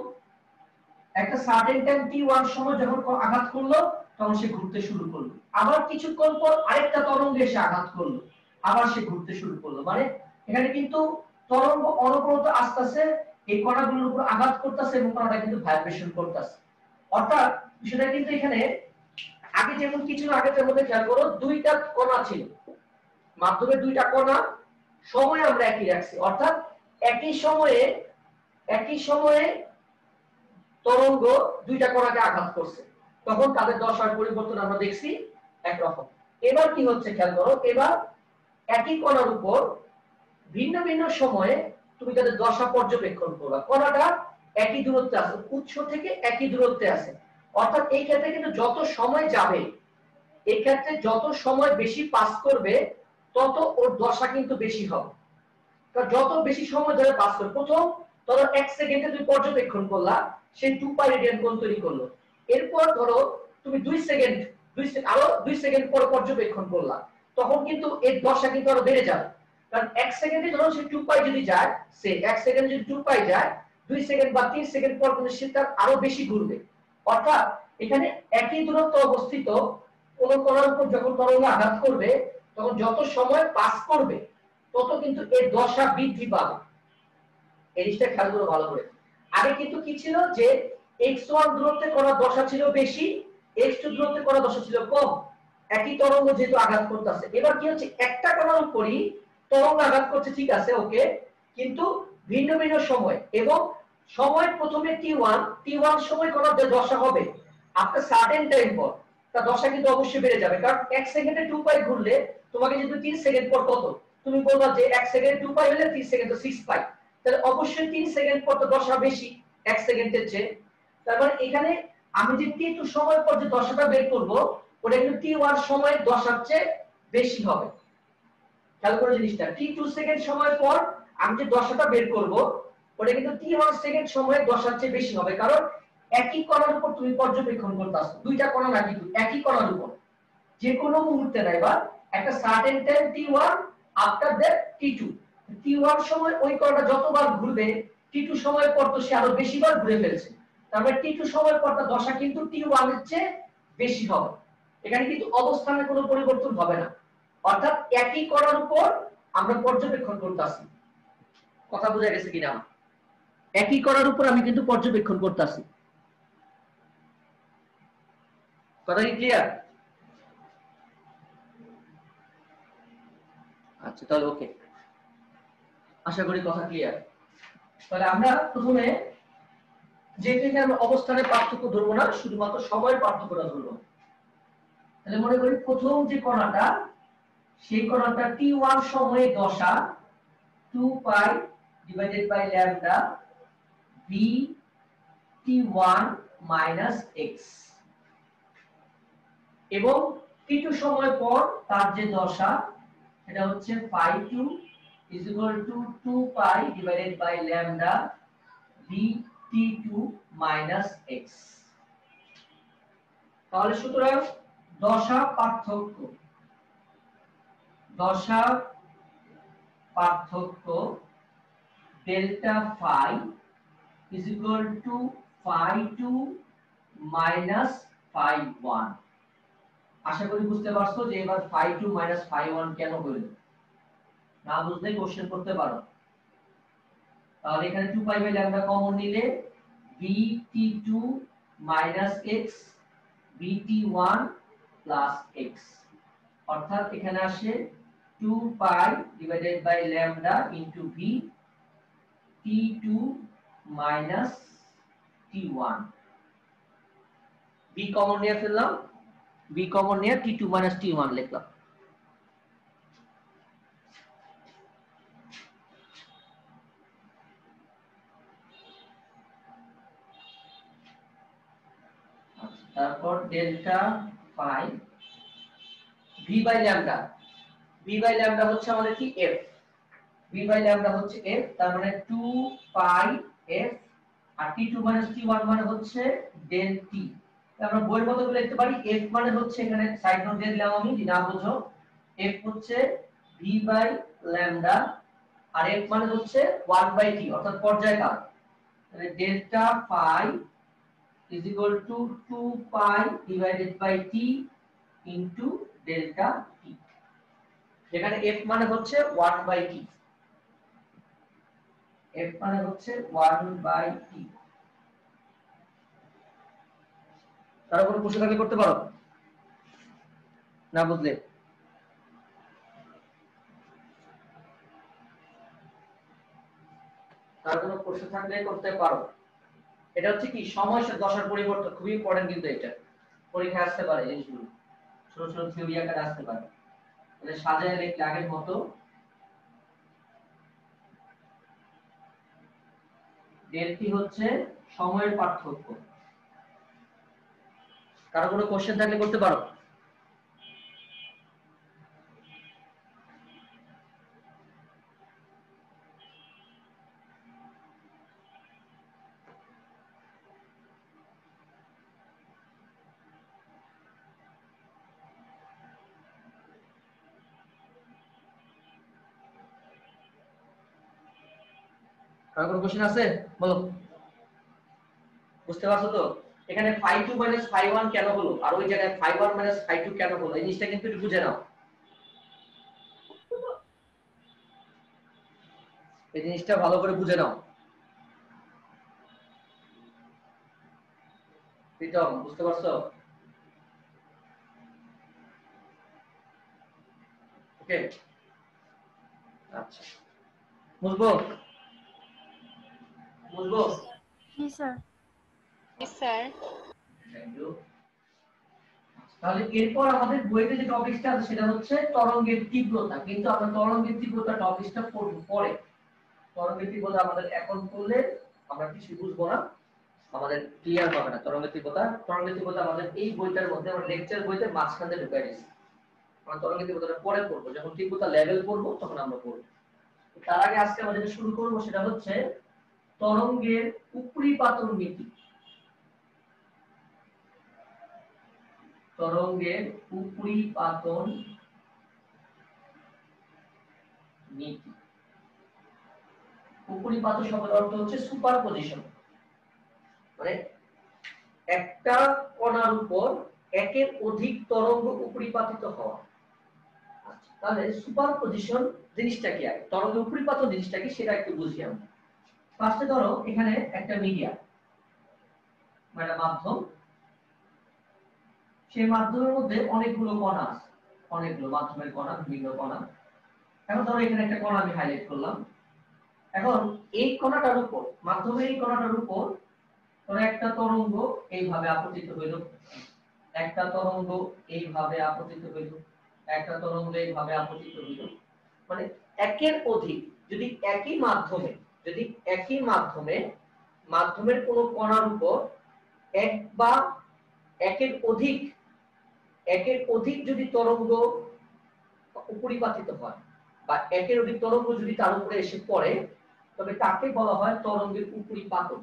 A: একটা সার্টেন টাইম t1 সময় যখন আঘাত করলো, তখন সে ঘুরতে শুরু করলো, আবার কিছুক্ষণ পর আরেকটা তরঙ্গে এসে আঘাত করলো, আবার সে ঘুরতে শুরু করলো। মানে এখানে কিন্তু তরঙ্গ অনবরত আসতেছে, এই কণাগুলোর উপর আঘাত করতেছে এবং কণাটা কিন্তু ভাইব্রেশন করতেছে। অর্থাৎ বিষয়টা কিন্তু এখানে আগে যেমন কিছু আগের মধ্যে খেয়াল করো, দুইটা কণা ছিল, মাধ্যমে দুইটা কণা, সময় আমরা একই রাখছি, অর্থাৎ একই সময়ে তরঙ্গ দুইটা কণাকে আঘাত করছে, তখন তাদের দশার পরিবর্তন আমরা দেখছি একরকম। এবার কি হচ্ছে খেয়াল করো, এবার একই কণার উপর ভিন্ন ভিন্ন সময়ে তুমি তাদের দশা পর্যবেক্ষণ করবা। কণাটা একই দূরত্বে আছে, উৎস থেকে একই দূরত্বে আছে, অর্থাৎ এই ক্ষেত্রে কিন্তু যত সময় যাবে, এই ক্ষেত্রে যত সময় বেশি পাস করবে তত ওর দশা কিন্তু বেশি হবে। কারণ যত বেশি সময় ধরে পাস করবে, প্রথম ধরো 1 সেকেন্ডে তুমি পর্যবেক্ষণ করলা, সে 2 পাই রেডিয়ান কোণ তৈরি করলো। এরপর ধরো তুমি 2 সেকেন্ড আরো 2 সেকেন্ড পর পর্যবেক্ষণ করলা, তখন কিন্তু এর দশা কিন্তু আরো বেড়ে যাবে। কারণ 1 সেকেন্ডে ধরো সে 2 পাই যদি যায়, সে 1 সেকেন্ড যদি 2 পাই যায়, 2 সেকেন্ড বা 3 সেকেন্ড পর কিন্তু সে তার আরো বেশি ঘুরবে। অর্থাৎ এখানে একই দূরত্বে অবস্থিত কোন কণার উপর যখন তরঙ্গ আঘাত করবে, তখন যত সময় পাস করবে তত কিন্তু এর দশা বৃদ্ধি পাবে। এই জিনিসটা খেয়াল করো ভালো করে। আগে কিন্তু কি ছিল যে x1 দূরত্বে কণার দশা ছিল বেশি, x2 দূরত্বে কণার দশা ছিল কম, একই তরঙ্গ যেহেতু আঘাত করতেছে। এবার কি হচ্ছে, একটা কণার উপরই তরঙ্গ আঘাত করছে, ঠিক আছে ওকে, কিন্তু ভিন্ন ভিন্ন সময়, এবং সময় প্রথমে t1 সময় কণার যে দশা হবে, আফটার সার্টেন টাইম পর তার দশা কিন্তু অবশ্যই বেড়ে যাবে। কারণ 1 সেকেন্ডে 2 পাই ঘুরলে তোমাকে যদি 3 সেকেন্ড পর কত, তুমি বলবা যে 1 সেকেন্ডে 2 পাই হলে 3 সেকেন্ড তো 6 পাই, তাহলে অবশ্যই 3 সেকেন্ড পর তো দশা বেশি 1 সেকেন্ডের চেয়ে। তার মানে এখানে আমি যে t2 সময় পর যে দশাটা বের করব, ওটা কিন্তু t1 সময়ের দশার চেয়ে বেশি হবে। খেয়াল করো জিনিসটা, t2 সেকেন্ড সময় পর আমি যে দশাটা বের করব, ওটা কিন্তু t1 সেকেন্ড সময়ের দশার চেয়ে বেশি হবে। কারণ একই কণার উপর তুমি পর্যবেক্ষণ করতেছো, দুইটা কণা না কিন্তু একই কণার উপর, যে কোনো মুহূর্তে না, এবার একটা certain time t1 after that t2, t1 সময় ওই কণাটা যতবার ঘুরবে, t2 সময়ের পর তো সে আরো বেশিবার ঘুরে ফেলছে, তার মানে t2 সময়ের পর তার দশা কিন্তু t1 এর চেয়ে বেশি হবে। এখানে কিন্তু অবস্থানের কোনো পরিবর্তন হবে না, অর্থাৎ একই কণার উপর আমরা পর্যবেক্ষণ করতেছি। কথা বোঝা গেছে কিনা? একই কণার উপর আমি কিন্তু পর্যবেক্ষণ করতেছি। কথা কি ক্লিয়ার? আচ্ছা তাহলে ওকে, আশা করি কথা ক্লিয়ার। তাহলে আমরা প্রথমে যেখানে আমরা অবস্থানের পার্থক্য ধরবো না, শুধুমাত্র সময়ের পার্থক্যটা ধরবো। তাহলে মনে করি প্রথম যে কণাটা, সেই কণাটা t1 সময়ে দশা 2 pi divided by lambda v t1 minus x, এবং t2 সময় পর তার যে দশা, এটা হচ্ছে phi 2 is equal to 2 pi divided by lambda v t2 minus x। তাহলে সুতরাং দশা পার্থক্য delta phi is equal to phi 2 minus phi 1। আশা করি বুঝতে পারছো যে এবার phi 2 minus phi 1 কেন হলো। না বুঝলে কোশ্চেন করতে পারো। তাহলে এখানে 2 পাই বাই ল্যামডা কমন নিলে vt2 minus x vt1 plus x, অর্থাৎ এখানে আসে 2 pi divided by lambda into v t2 minus t1। v common নিয়ে ফেললাম, v কমন নিয়ে t2 minus t1 লিখলাম। তারপর delta pi v by lambda হচ্ছে আমাদের কি f, v বাই ল্যামডা হচ্ছে f, তার মানে 2 পাই f, আর t2 t1 মানে হচ্ছে ডেল t। আমরা বইয়ের মতো করে লিখতে পারি f মানে হচ্ছে, এখানে সাইড নোট দিয়ে দিলাম আমি, না বুঝো, f হচ্ছে v বাই ল্যামডা, আর f মানে হচ্ছে 1 বাই t, অর্থাৎ পর্যায়কাল। তাহলে delta pi is equal to 2 pi divided by t into delta t, যেখানে f মানে হচ্ছে 1 by t, f মানে হচ্ছে 1 by t। তার উপর প্রশ্ন থাকলে করতে পারো, না বুঝলে তার কোনো প্রশ্ন থাকলে করতে পারো। এটা হচ্ছে কি সময়ের সাথে দশার পরিবর্তন, খুবই ইম্পর্টেন্ট কিন্তু এটা পরীক্ষায় আসতে পারে জিনিসগুলো। ছোট ছোট থিওরি আকারে আসতে পারে। তাহলে সাজায় লিখলে আগের মতো ডেলটি হচ্ছে সময়ের পার্থক্য। কারো কোনো কোশ্চেন থাকলে করতে পারো। কারো কোনো কোশ্চেন আছে বলো। বুঝতে পারছো তো এখানে φ2 - φ1 কেন হলো আর ওই জায়গায় φ1 - φ2 কেন হলো এই জিনিসটা কিন্তু একটু বুঝে নাও। এই জিনিসটা ভালো করে বুঝে নাও। প্রীতম বুঝতে পারছো? ওকে আচ্ছা বুঝবো বুঝবো।
B: জি sir.
E: Yes, sir.
A: Thank you. তাহলে এরপর আমাদের বইতে যে টপিকটা আছে সেটা হচ্ছে তরঙ্গের তীব্রতা, কিন্তু আমরা তরঙ্গের তীব্রতা টপিকটা পড়ব পরে। তরঙ্গের তীব্রতা আমাদের এখন পড়লে আমরা কিছু বুঝবো না, আমাদের ক্লিয়ার হবে না তরঙ্গের তীব্রতা। তরঙ্গের তীব্রতা আমাদের এই বইটার মধ্যে আমরা লেকচার বইতে মাঝখানে ঢুকাই দিয়েছি। আমরা তরঙ্গের তীব্রতাটা পরে পড়বো, যখন তীব্রতা লেভেল পড়বো তখন আমরা পড়বো। তার আগে আজকে আমরা যেটা শুরু করবো সেটা হচ্ছে তরঙ্গের উপরিপাতন নীতি। তরঙ্গের উপরিপাতন নীতি। উপরিপাতন শব্দের অর্থ হচ্ছে সুপারপজিশন, মানে একটা কণার উপর একের অধিক তরঙ্গ উপরিপাতিত হওয়া। আচ্ছা তাহলে সুপারপজিশন জিনিসটা কি, আগে তরঙ্গের উপরিপাতন জিনিসটা কি সেটা একটু বুঝি আমরা। ফার্স্টে ধরো এখানে একটা মিডিয়া মানে মাধ্যম, সেই মাধ্যমের মধ্যে অনেকগুলো কণা আছে, অনেকগুলো মাধ্যমের কণা, বিভিন্ন কণা। এখন ধরো এখানে একটা কণা আমি হাইলাইট করলাম। এখন এই কণাটার উপর, মাধ্যমের এই কণাটার উপর ধরো একটা তরঙ্গ এইভাবে আপতিত হইল, একটা তরঙ্গ এইভাবে আপতিত হইল, একটা তরঙ্গ এইভাবে আপতিত হইল। মানে একের অধিক যদি একই মাধ্যমে, যদি একই মাধ্যমে মাধ্যমের কোনো কণার উপর এক বা একের অধিক যদি তরঙ্গ উপরিপাতিত হয় বা একের অধিক তরঙ্গ যদি তার উপরে এসে পড়ে তবে তাকে বলা হয় তরঙ্গের উপরিপাতন।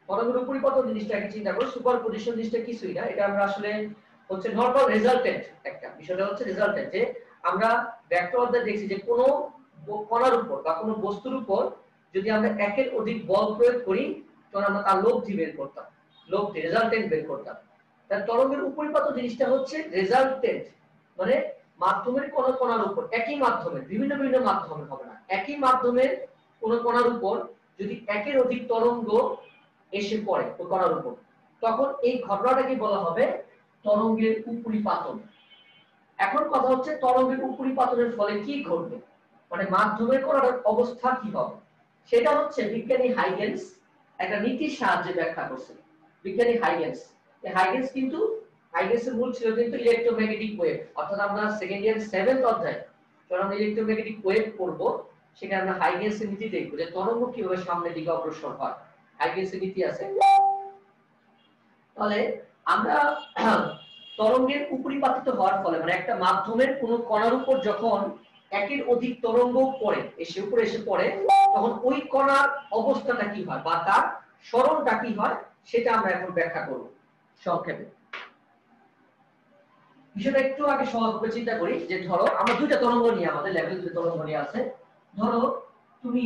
A: তরঙ্গের উপরিপাতন জিনিসটা কি চিন্তা করো, সুপারপজিশন জিনিসটা কিছুই না, এটা আমরা আসলে হচ্ছে নরমাল রেজাল্টেন্ট একটা বিষয়টা হচ্ছে রেজাল্টেন্ট, যে আমরা ভেক্টর অধ্যায়ে দেখছি যে কোনো কণার উপর বা কোনো বস্তুর উপর যদি আমরা একের অধিক বল প্রয়োগ করি তখন আমরা তার লব্ধি বের করতাম, লব্ধি রেজাল্টেন্ট বের করতাম। তার তরঙ্গের উপরিপাতন জিনিসটা হচ্ছে রেজাল্টেন্ট, মানে মাধ্যমের কোন কণার উপর, একই মাধ্যমে বিভিন্ন বিভিন্ন মাধ্যমে হবে না, একই মাধ্যমের কোন কণার উপর যদি একের অধিক তরঙ্গ এসে পড়ে ওই কণার উপর তখন এই ঘটনাটাকে বলা হবে তরঙ্গের উপরিপাতন। এখন কথা হচ্ছে তরঙ্গের উপরিপাতনের ফলে কি ঘটবে, মানে মাধ্যমের কণাটার অবস্থা কি হবে, সেটা হচ্ছে বিজ্ঞানী হাইগেন্স একটা নীতির সাহায্যে ব্যাখ্যা করছেন। বিজ্ঞানী হাইগেন্স, এই হাইগেন্স কিন্তু হাইগেন্সের মূল ছিল কিন্তু ইলেকট্রোম্যাগনেটিক ওয়েভ, অর্থাৎ আমরা সেকেন্ড ইয়ার 7th অধ্যায় যখন আমরা ইলেকট্রোম্যাগনেটিক ওয়েভ পড়ব সেখানে আমরা হাইগেন্সের নীতি দেখব যে তরঙ্গ কিভাবে সামনের দিকে অগ্রসর হয়, হাইগেন্সের নীতি আছে। তাহলে আমরা তরঙ্গের উপরিপাতিত হওয়ার ফলে মানে একটা মাধ্যমের কোনো কণার উপর যখন একের অধিক তরঙ্গ পড়ে এসে উপরে এসে পড়ে তখন ওই কণার অবস্থাটা কি হয় বা তার সরণটা কি হয় সেটা আমরা এখন ব্যাখ্যা করব সংক্ষেপে। বিষয়টা একটু আগে সহজভাবে চিন্তা করি যে ধরো আমরা দুইটা তরঙ্গ নিয়ে, আমাদের লেভেল দুটো তরঙ্গ নিয়ে আছে। ধরো তুমি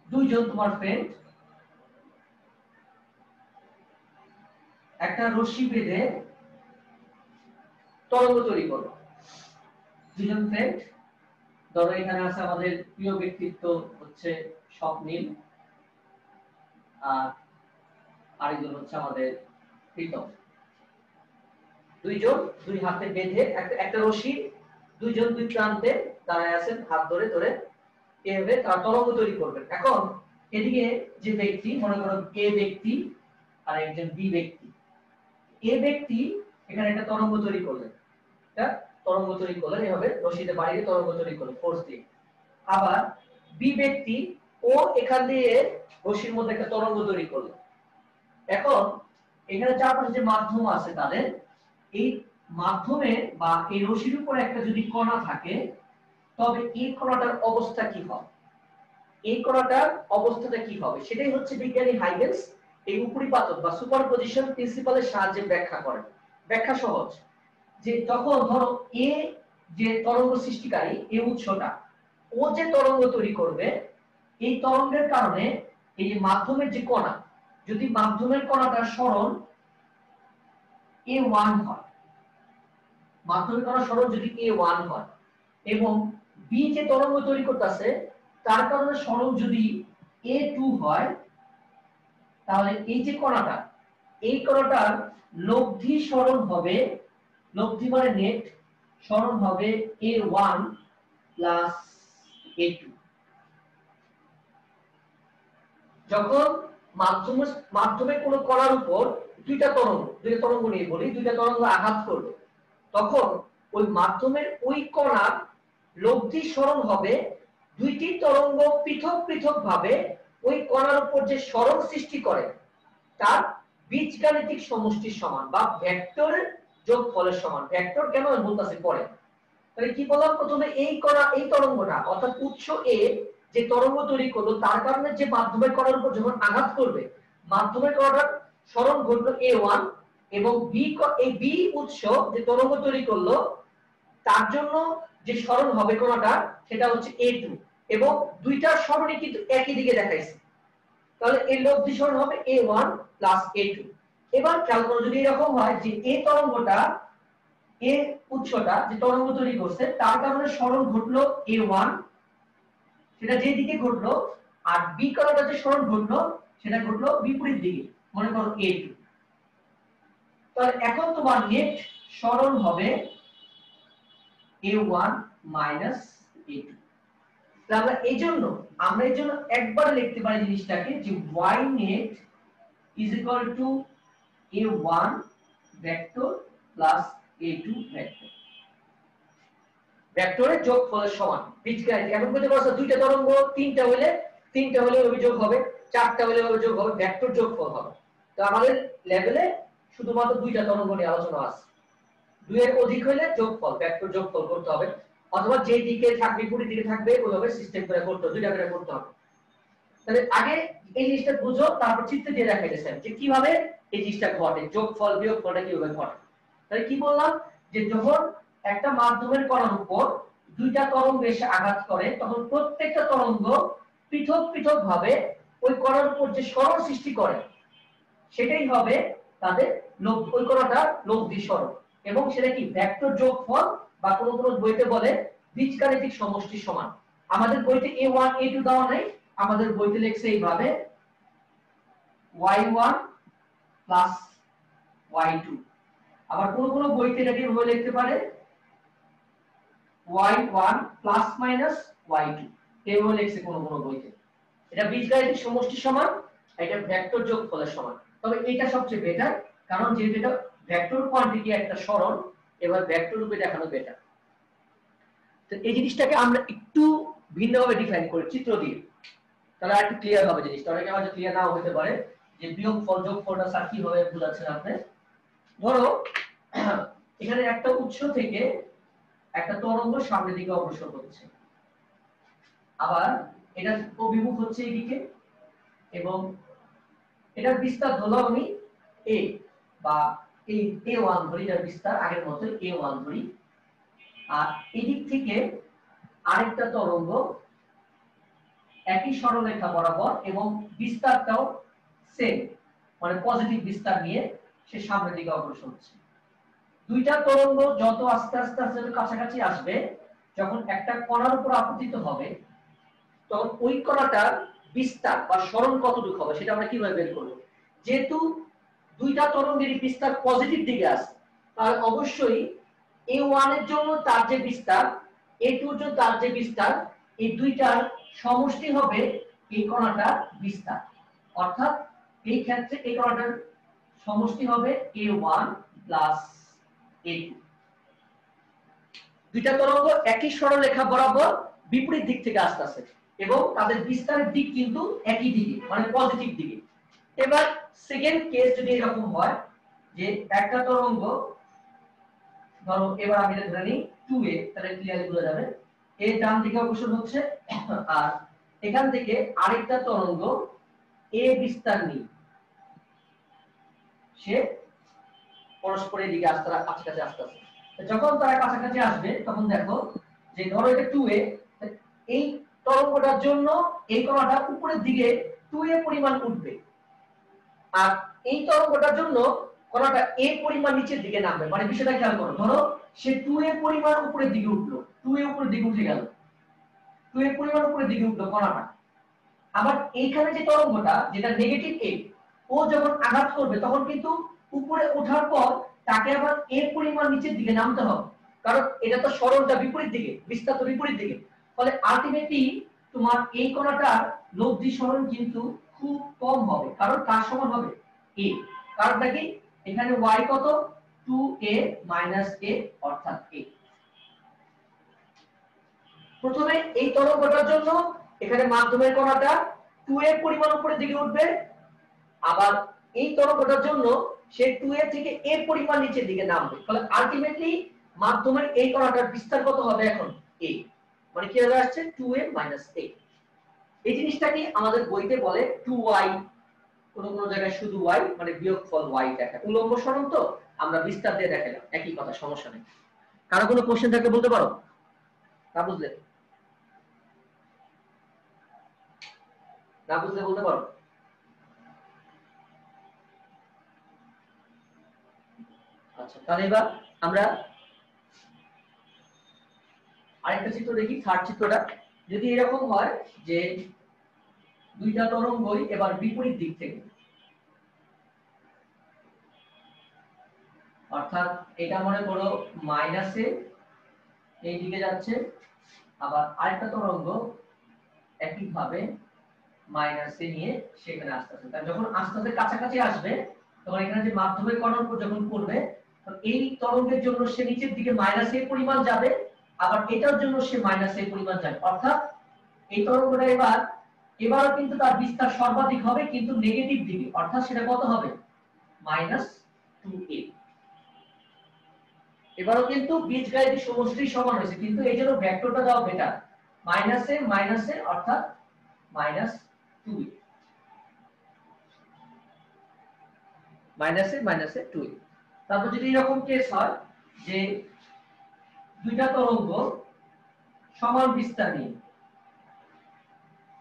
A: দুইজন তোমার ফ্রেন্ড একটা রশি বেঁধে তরঙ্গ তৈরি করো। দুজন ফ্রেন্ড, ধরো এখানে আছে আমাদের প্রিয় ব্যক্তিত্ব হচ্ছে স্বপ্নীল আর আরেকজন হচ্ছে আমাদের প্রীতম। দুইজন দুই হাতে বেঁধে একটা রশি দুইজন দুই প্রান্তে দাঁড়ায় আছেন, হাত ধরে ধরে এভাবে তারা তরঙ্গ তৈরি করবেন। এখন এদিকে যে ব্যক্তি, মনে করো এ ব্যক্তি আর একজন বি ব্যক্তি, এ ব্যক্তি এখানে একটা তরঙ্গ তৈরি করলেন, এটা তরঙ্গ তৈরি করলেন, এভাবে রশিতে বাড়িয়ে তরঙ্গ তৈরি করলেন ফোর্স দিয়ে। আবার বি ব্যক্তি ও এখান দিয়ে রশির মধ্যে একটা তরঙ্গ তৈরি করলেন। এখন এখানে চারপাশে যে মাধ্যম আছে তাদের, এই মাধ্যমে বা এই রশির উপর একটা যদি কণা থাকে, তবে এই কণাটার অবস্থা কি হবে, এই কণাটার অবস্থাটা কি হবে, সেটাই হচ্ছে বিজ্ঞানী হাইগেনস এই উপরিপাতক বা সুপারপজিশন প্রিন্সিপালের সাহায্যে ব্যাখ্যা করেন। ব্যাখ্যা সহজ, যে তখন ধরো এ যে তরঙ্গ সৃষ্টিকারী, এই উৎসটা, ও যে তরঙ্গ তৈরি করবে, এই তরঙ্গের কারণে এই যে মাধ্যমের যে কণা, যদি মাধ্যমের কণাটার সরণ a1 হয়, মাধ্যমের কণার সরণ যদি a1 হয়, এবং বি যে তরঙ্গ তৈরি করতেছে তার কারণে সরণ যদি a2 হয়, তাহলে এই যে কণাটা, এই কণাটার লব্ধি সরণ হবে, লব্ধি মানে নেট সরণ হবে a1 প্লাস a2। যখন মাধ্যমে কোনো কণার উপর দুইটা তরঙ্গ নিয়ে বলি, দুইটা তরঙ্গ আঘাত করবে, তখন ওই মাধ্যমের ওই কণার লব্ধি সরণ হবে দুইটি তরঙ্গ পৃথক পৃথক ভাবে ওই কণার উপর যে সরণ সৃষ্টি করে তার বীজগাণিতিক সমষ্টির সমান বা ভেক্টরের যোগফলের সমান। ভেক্টর কেন আমি বলতাছি পরে। তাহলে কি বললাম, প্রথমে এই কণা, এই তরঙ্গটা অর্থাৎ উৎস এ যে তরঙ্গ তৈরি করলো, তার কারণে যে মাধ্যমের কণার উপর যখন আঘাত করবে, মাধ্যমের কণাটার সরণ ঘটলো a1, এবং এই বি উৎস যে তরঙ্গ তৈরি করলো তার জন্য যে সরণ হবে কণাটা, সেটা হচ্ছে a2, এবং দুইটার সরণই কিন্তু একই দিকে দেখাইছে, তাহলে এর লব্ধি সরণ হবে a1 প্লাস a2। এবার খেয়াল করো, যদি এরকম হয় যে এই তরঙ্গটা, এই উৎসটা যে তরঙ্গ তৈরি করছে তার কারণে সরণ ঘটলো a1, সেটা যে দিকে ঘটলো, আর বি কণাটা যে সরণ ঘটলো সেটা ঘটলো বিপরীত দিকে, মনে করো a2। তাহলে এখন তোমার নেট সরণ হবে a1 মাইনাস a2। আমরা এই জন্য একবার লিখতে পারি জিনিসটাকে যে y net is equal to a1 vector plus a2 vector, ভেক্টরের যোগফলের সমান। বীজগাণিতিক এখন বলতে পারছো দুইটা তরঙ্গ, তিনটা হলে অভিযোগ হবে, চারটা হলে অভিযোগ হবে, ভেক্টর যোগফল হবে। তো আমাদের লেভেলে শুধুমাত্র দুইটা তরঙ্গ নিয়ে আলোচনা আছে, দুইয়ের অধিক হলে যোগফল, ভেক্টর যোগফল করতে হবে, অথবা যে দিকে থাকবে বিপরীত দিকে থাকবে ওইভাবে সিস্টেম করে করতে হবে, দুইটা করে করতে হবে। তাহলে আগে এই জিনিসটা বুঝো, তারপর চিত্র দিয়ে দেখাইতেছেন যে কিভাবে এই জিনিসটা ঘটে, যোগফল বিয়োগফলটা কিভাবে ঘটে। তাহলে কি বললাম, যে যখন একটা মাধ্যমের কণার উপর দুইটা তরঙ্গ এসে আঘাত করে, তখন প্রত্যেকটা তরঙ্গ পৃথক পৃথক ভাবে ওই কণার উপর যে সরণ সৃষ্টি করে সেটাই হবে তাদের ওই কণাটা লব্ধি সরণ, এবং সেটা কি ভেক্টর যোগফল, বা কোন কোন বইতে বলে বীজগাণিতিক সমষ্টির সমান। আমাদের বইতে a1 a2 দেওয়া নেই, আমাদের বইতে লেখছে এইভাবে y1 প্লাস y2। আবার কোন কোন বইতে এটাকে এভাবে লিখতে পারে y1 প্লাস মাইনাস y2, এভাবে লেখছে কোন কোন বইতে। এটা বীজগাণিতিক সমষ্টির সমান, এটা ভেক্টর যোগফলের সমান। তবে এটা সবচেয়ে বেটার, কারণ যেহেতু এটা ভেক্টর কোয়ান্টিটি একটা সরণ, এবার ভেক্টর রূপে দেখানো বেটার। তো এই জিনিসটাকে আমরা একটু ভিন্নভাবে ডিফাইন করি চিত্র দিয়ে, তাহলে একটু ক্লিয়ার হবে জিনিসটা। অনেকে হয়তো ক্লিয়ার নাও হতে পারে যে বিয়োগফল যোগফলটা স্যার কিভাবে বোঝাচ্ছেন আপনি। ধরো এখানে একটা উৎস থেকে একটা তরঙ্গ সামনের দিকে অগ্রসর হচ্ছে, আবার এটা অভিমুখ হচ্ছে এইদিকে, এবং এটার বিস্তার হলো আমি a, বা এই a1 ধরি, এটার বিস্তার আগের মতো a1 ধরি, আর এদিক থেকে আরেকটা তরঙ্গ একই সরলরেখা বরাবর এবং বিস্তারটাও সেম, মানে পজিটিভ বিস্তার নিয়ে সে সামনের দিকে অগ্রসর হচ্ছে। দুইটা তরঙ্গ যত আস্তে আস্তে আস্তে কাছাকাছি আসবে, যখন একটা কণার উপর আপতিত হবে, তখন ওই কণাটার বিস্তার বা সরণ কতটুকু হবে সেটা আমরা কিভাবে বের করব। যেহেতু দুইটা তরঙ্গের বিস্তার পজিটিভ দিকে আসে, তাহলে অবশ্যই a1 এর জন্য তার যে বিস্তার, a2 এর জন্য তার যে বিস্তার, এই দুইটার সমষ্টি হবে এই কণাটার বিস্তার। অর্থাৎ এই ক্ষেত্রে এই কণাটার সমষ্টি হবে a1 প্লাস a2। দুইটা তরঙ্গ একই সরলরেখা বরাবর বিপরীত দিক থেকে আসতেছে এবং তাদের বিস্তারের দিক কিন্তু একই দিকে, মানে পজিটিভ দিকে। এবার সেকেন্ড কেস যদি এরকম হয় যে একটা তরঙ্গ, ধরো এবার আমি এটা ধরে নিই 2a, তাহলে ক্লিয়ারলি বোঝা যাবে এর ডান দিকে অগ্রসর হচ্ছে, আর এখান থেকে আরেকটা তরঙ্গ a বিস্তার নিয়ে সে পরস্পরের দিকে কাছাকাছি আসতেছে। যখন তারা কাছাকাছি আসবে তখন দেখো যে ধরো এটা 2a, এই তরঙ্গটার জন্য এই কণাটা উপরের দিকে 2a পরিমাণ উঠবে, আর এই তরঙ্গটার জন্য কণাটা a পরিমাণ নিচের দিকে নামবে। মানে বিষয়টা খেয়াল করো, ধরো সে 2a পরিমাণ উপরের দিকে উঠলো, 2a উপরের দিকে উঠে গেল, 2a পরিমাণ উপরের দিকে উঠলো কণাটা। আবার এইখানে যে তরঙ্গটা যেটা নেগেটিভ a, ও যখন আঘাত করবে তখন কিন্তু উপরে ওঠার পর তাকে আবার a পরিমাণ নিচের দিকে নামতে হবে, কারণ এটা তো সরলটা বিপরীত দিকে, বিস্তার তো বিপরীত দিকে। ফলে আলটিমেটলি তোমার এই কণাটার লব্ধি সরণ কিন্তু খুব কম হবে, কারণ কার সমান হবে a। কারণটা কি, এখানে y কত 2a - a অর্থাৎ a। প্রথমে এই তরঙ্গটার জন্য এখানে মাধ্যমের কণাটা 2a পরিমাণ উপরের দিকে উঠবে, আবার এই তরঙ্গটার জন্য সে 2a থেকে a পরিমাণ নিচের দিকে নামবে। ফলে আলটিমেটলি মাধ্যমের এই কণাটার বিস্তার কত হবে এখন a, মানে কি হয়ে আসছে 2a - a। এই জিনিসটাকে আমাদের বইতে বলে 2y, কোন কোন জায়গায় শুধু y, মানে বিয়োগফল y দেখা। উলম্ব সরণ তো আমরা বিস্তার দিয়ে দেখালাম, একই কথা, সমস্যা নেই। কারো কোনো কোশ্চেন থাকলে বলতে পারো, না বুঝলে বলতে পারো। আচ্ছা, তাহলে এবার আমরা আরেকটা চিত্র দেখি, থার্ড চিত্রটা। যদি এরকম হয় যে দুইটা তরঙ্গই এবার বিপরীত দিক থেকে, অর্থাৎ এটা মনে করো মাইনাসে এই দিকে যাচ্ছে, আবার আরেকটা তরঙ্গ একইভাবে মাইনাসে নিয়ে সেখানে আসতেছে। তাই যখন আস্তে আস্তে কাছাকাছি আসবে তখন এখানে যে মাধ্যমের কণার উপর যখন পড়বে, এই তরঙ্গের জন্য সে নিচের দিকে মাইনাসে পরিমাণ যাবে, আবার এটার জন্য সে মাইনাসে পরিমাণ যাবে। অর্থাৎ এই তরঙ্গটা এবারও কিন্তু তার বিস্তার সর্বাধিক হবে, কিন্তু নেগেটিভ দিকে, অর্থাৎ সেটা কত হবে -2a। এবারও কিন্তু বীজগাণিতিক সমষ্টি সমান হয়েছে, কিন্তু এই জন্য ভেক্টরটা দাও বেটার, মাইনাসে মাইনাসে অর্থাৎ -2a, মাইনাসে মাইনাসে 2a। তারপর যদি এরকম কেস হয় যে দুইটা তরঙ্গ সমান বিস্তার নিয়ে,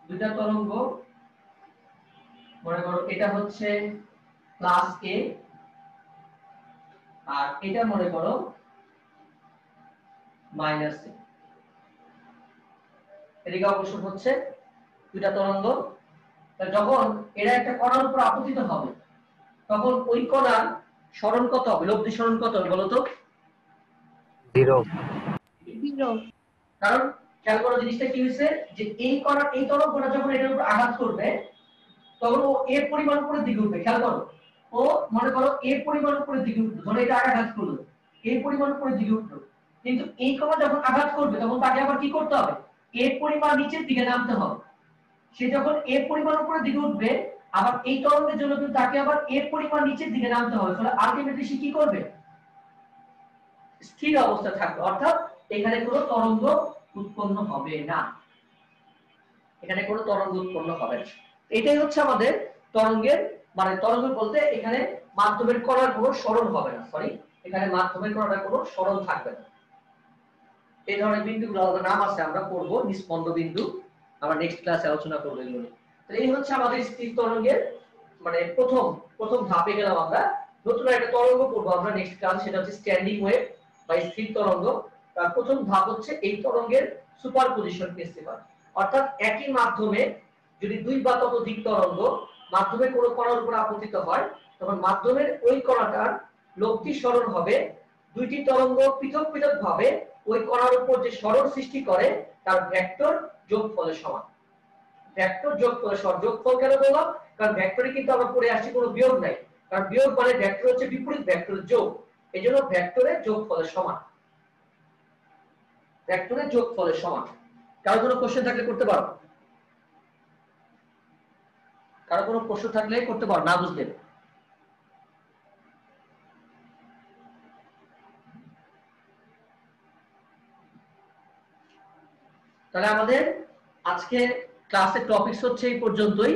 A: দুইটা তরঙ্গ মনে করো এটা হচ্ছে +a আর এটা মনে করো -a, এদিকে অগ্রসর হচ্ছে দুইটা তরঙ্গ। যখন এরা একটা কণার উপর আপতিত হবে তখন ওই কণার সরণ কত হবে, লব্ধি সরণ কত হবে বলো তো?
F: 0।
A: কারণ খেয়াল করো জিনিসটা কি হয়েছে, যে এই তরঙ্গটা যখন এটার উপর আঘাত করবে তখন ও a পরিমাণ উপরের দিকে উঠবে। খেয়াল করো, ও মনে করো a পরিমাণ উপরের দিকে উঠলো, ধরো এটা আঘাত করলো, a পরিমাণ উপরের দিকে উঠলো, কিন্তু এই কণা যখন আঘাত করবে তখন তাকে আবার কি করতে হবে, a পরিমাণ নিচের দিকে নামতে হবে। সে যখন a পরিমাণ উপরের দিকে উঠবে, আবার এই তরঙ্গের জন্য কিন্তু তাকে আবার a পরিমাণ নিচের দিকে নামতে হবে। ফলে আলটিমেটলি সে কি করবে, স্থির অবস্থা থাকবে, অর্থাৎ এখানে কোনো তরঙ্গ উৎপন্ন হবে না, এখানে কোনো তরঙ্গ উৎপন্ন হবে না। এটাই হচ্ছে আমাদের তরঙ্গের, মানে তরঙ্গ বলতে এখানে মাধ্যমের কণার কোনো সরণ হবে না, সরি, এখানে মাধ্যমের কণার কোনো সরণ থাকবে না। এই ধরনের বিন্দুগুলো আলাদা নাম আছে, আমরা পড়বো নিস্পন্দ বিন্দু, আমরা নেক্সট ক্লাসে আলোচনা করব এগুলো নিয়ে। তো এই হচ্ছে আমাদের স্থির তরঙ্গের মানে প্রথম ধাপে গেলাম আমরা। নতুন একটা তরঙ্গ পড়বো আমরা নেক্সট ক্লাস, সেটা হচ্ছে স্ট্যান্ডিং ওয়েভ বা স্থির তরঙ্গ। তার প্রথম ধাপ হচ্ছে এই তরঙ্গের সুপারপজিশন প্রিন্সিপাল, অর্থাৎ একই মাধ্যমে যদি দুই বা ততোধিক তরঙ্গ মাধ্যমের কোনো কণার উপর আপতিত হয় তখন মাধ্যমের ওই কণাটার লব্ধি সরণ হবে দুইটি তরঙ্গ পৃথক পৃথক ভাবে ওই কণার উপর যে সরণ সৃষ্টি করে তার ভেক্টর যোগফলের সমান। ভেক্টর যোগফলের সমান, যোগফল কেন বললাম, কারণ ভেক্টরে কিন্তু আমরা পড়ে আসছি কোনো বিয়োগ নাই, কারণ বিয়োগ মানে ভেক্টর হচ্ছে বিপরীত ভেক্টরের যোগ, এইজন্য ভেক্টরের যোগফলের সমান, ভেক্টরের যোগফলের সমান। কারো কোনো কোশ্চেন থাকলে করতে পারো, কারো কোনো প্রশ্ন থাকলে করতে পারো, না বুঝলে। তাহলে আমাদের আজকে ক্লাসের টপিকস হচ্ছে এই পর্যন্তই।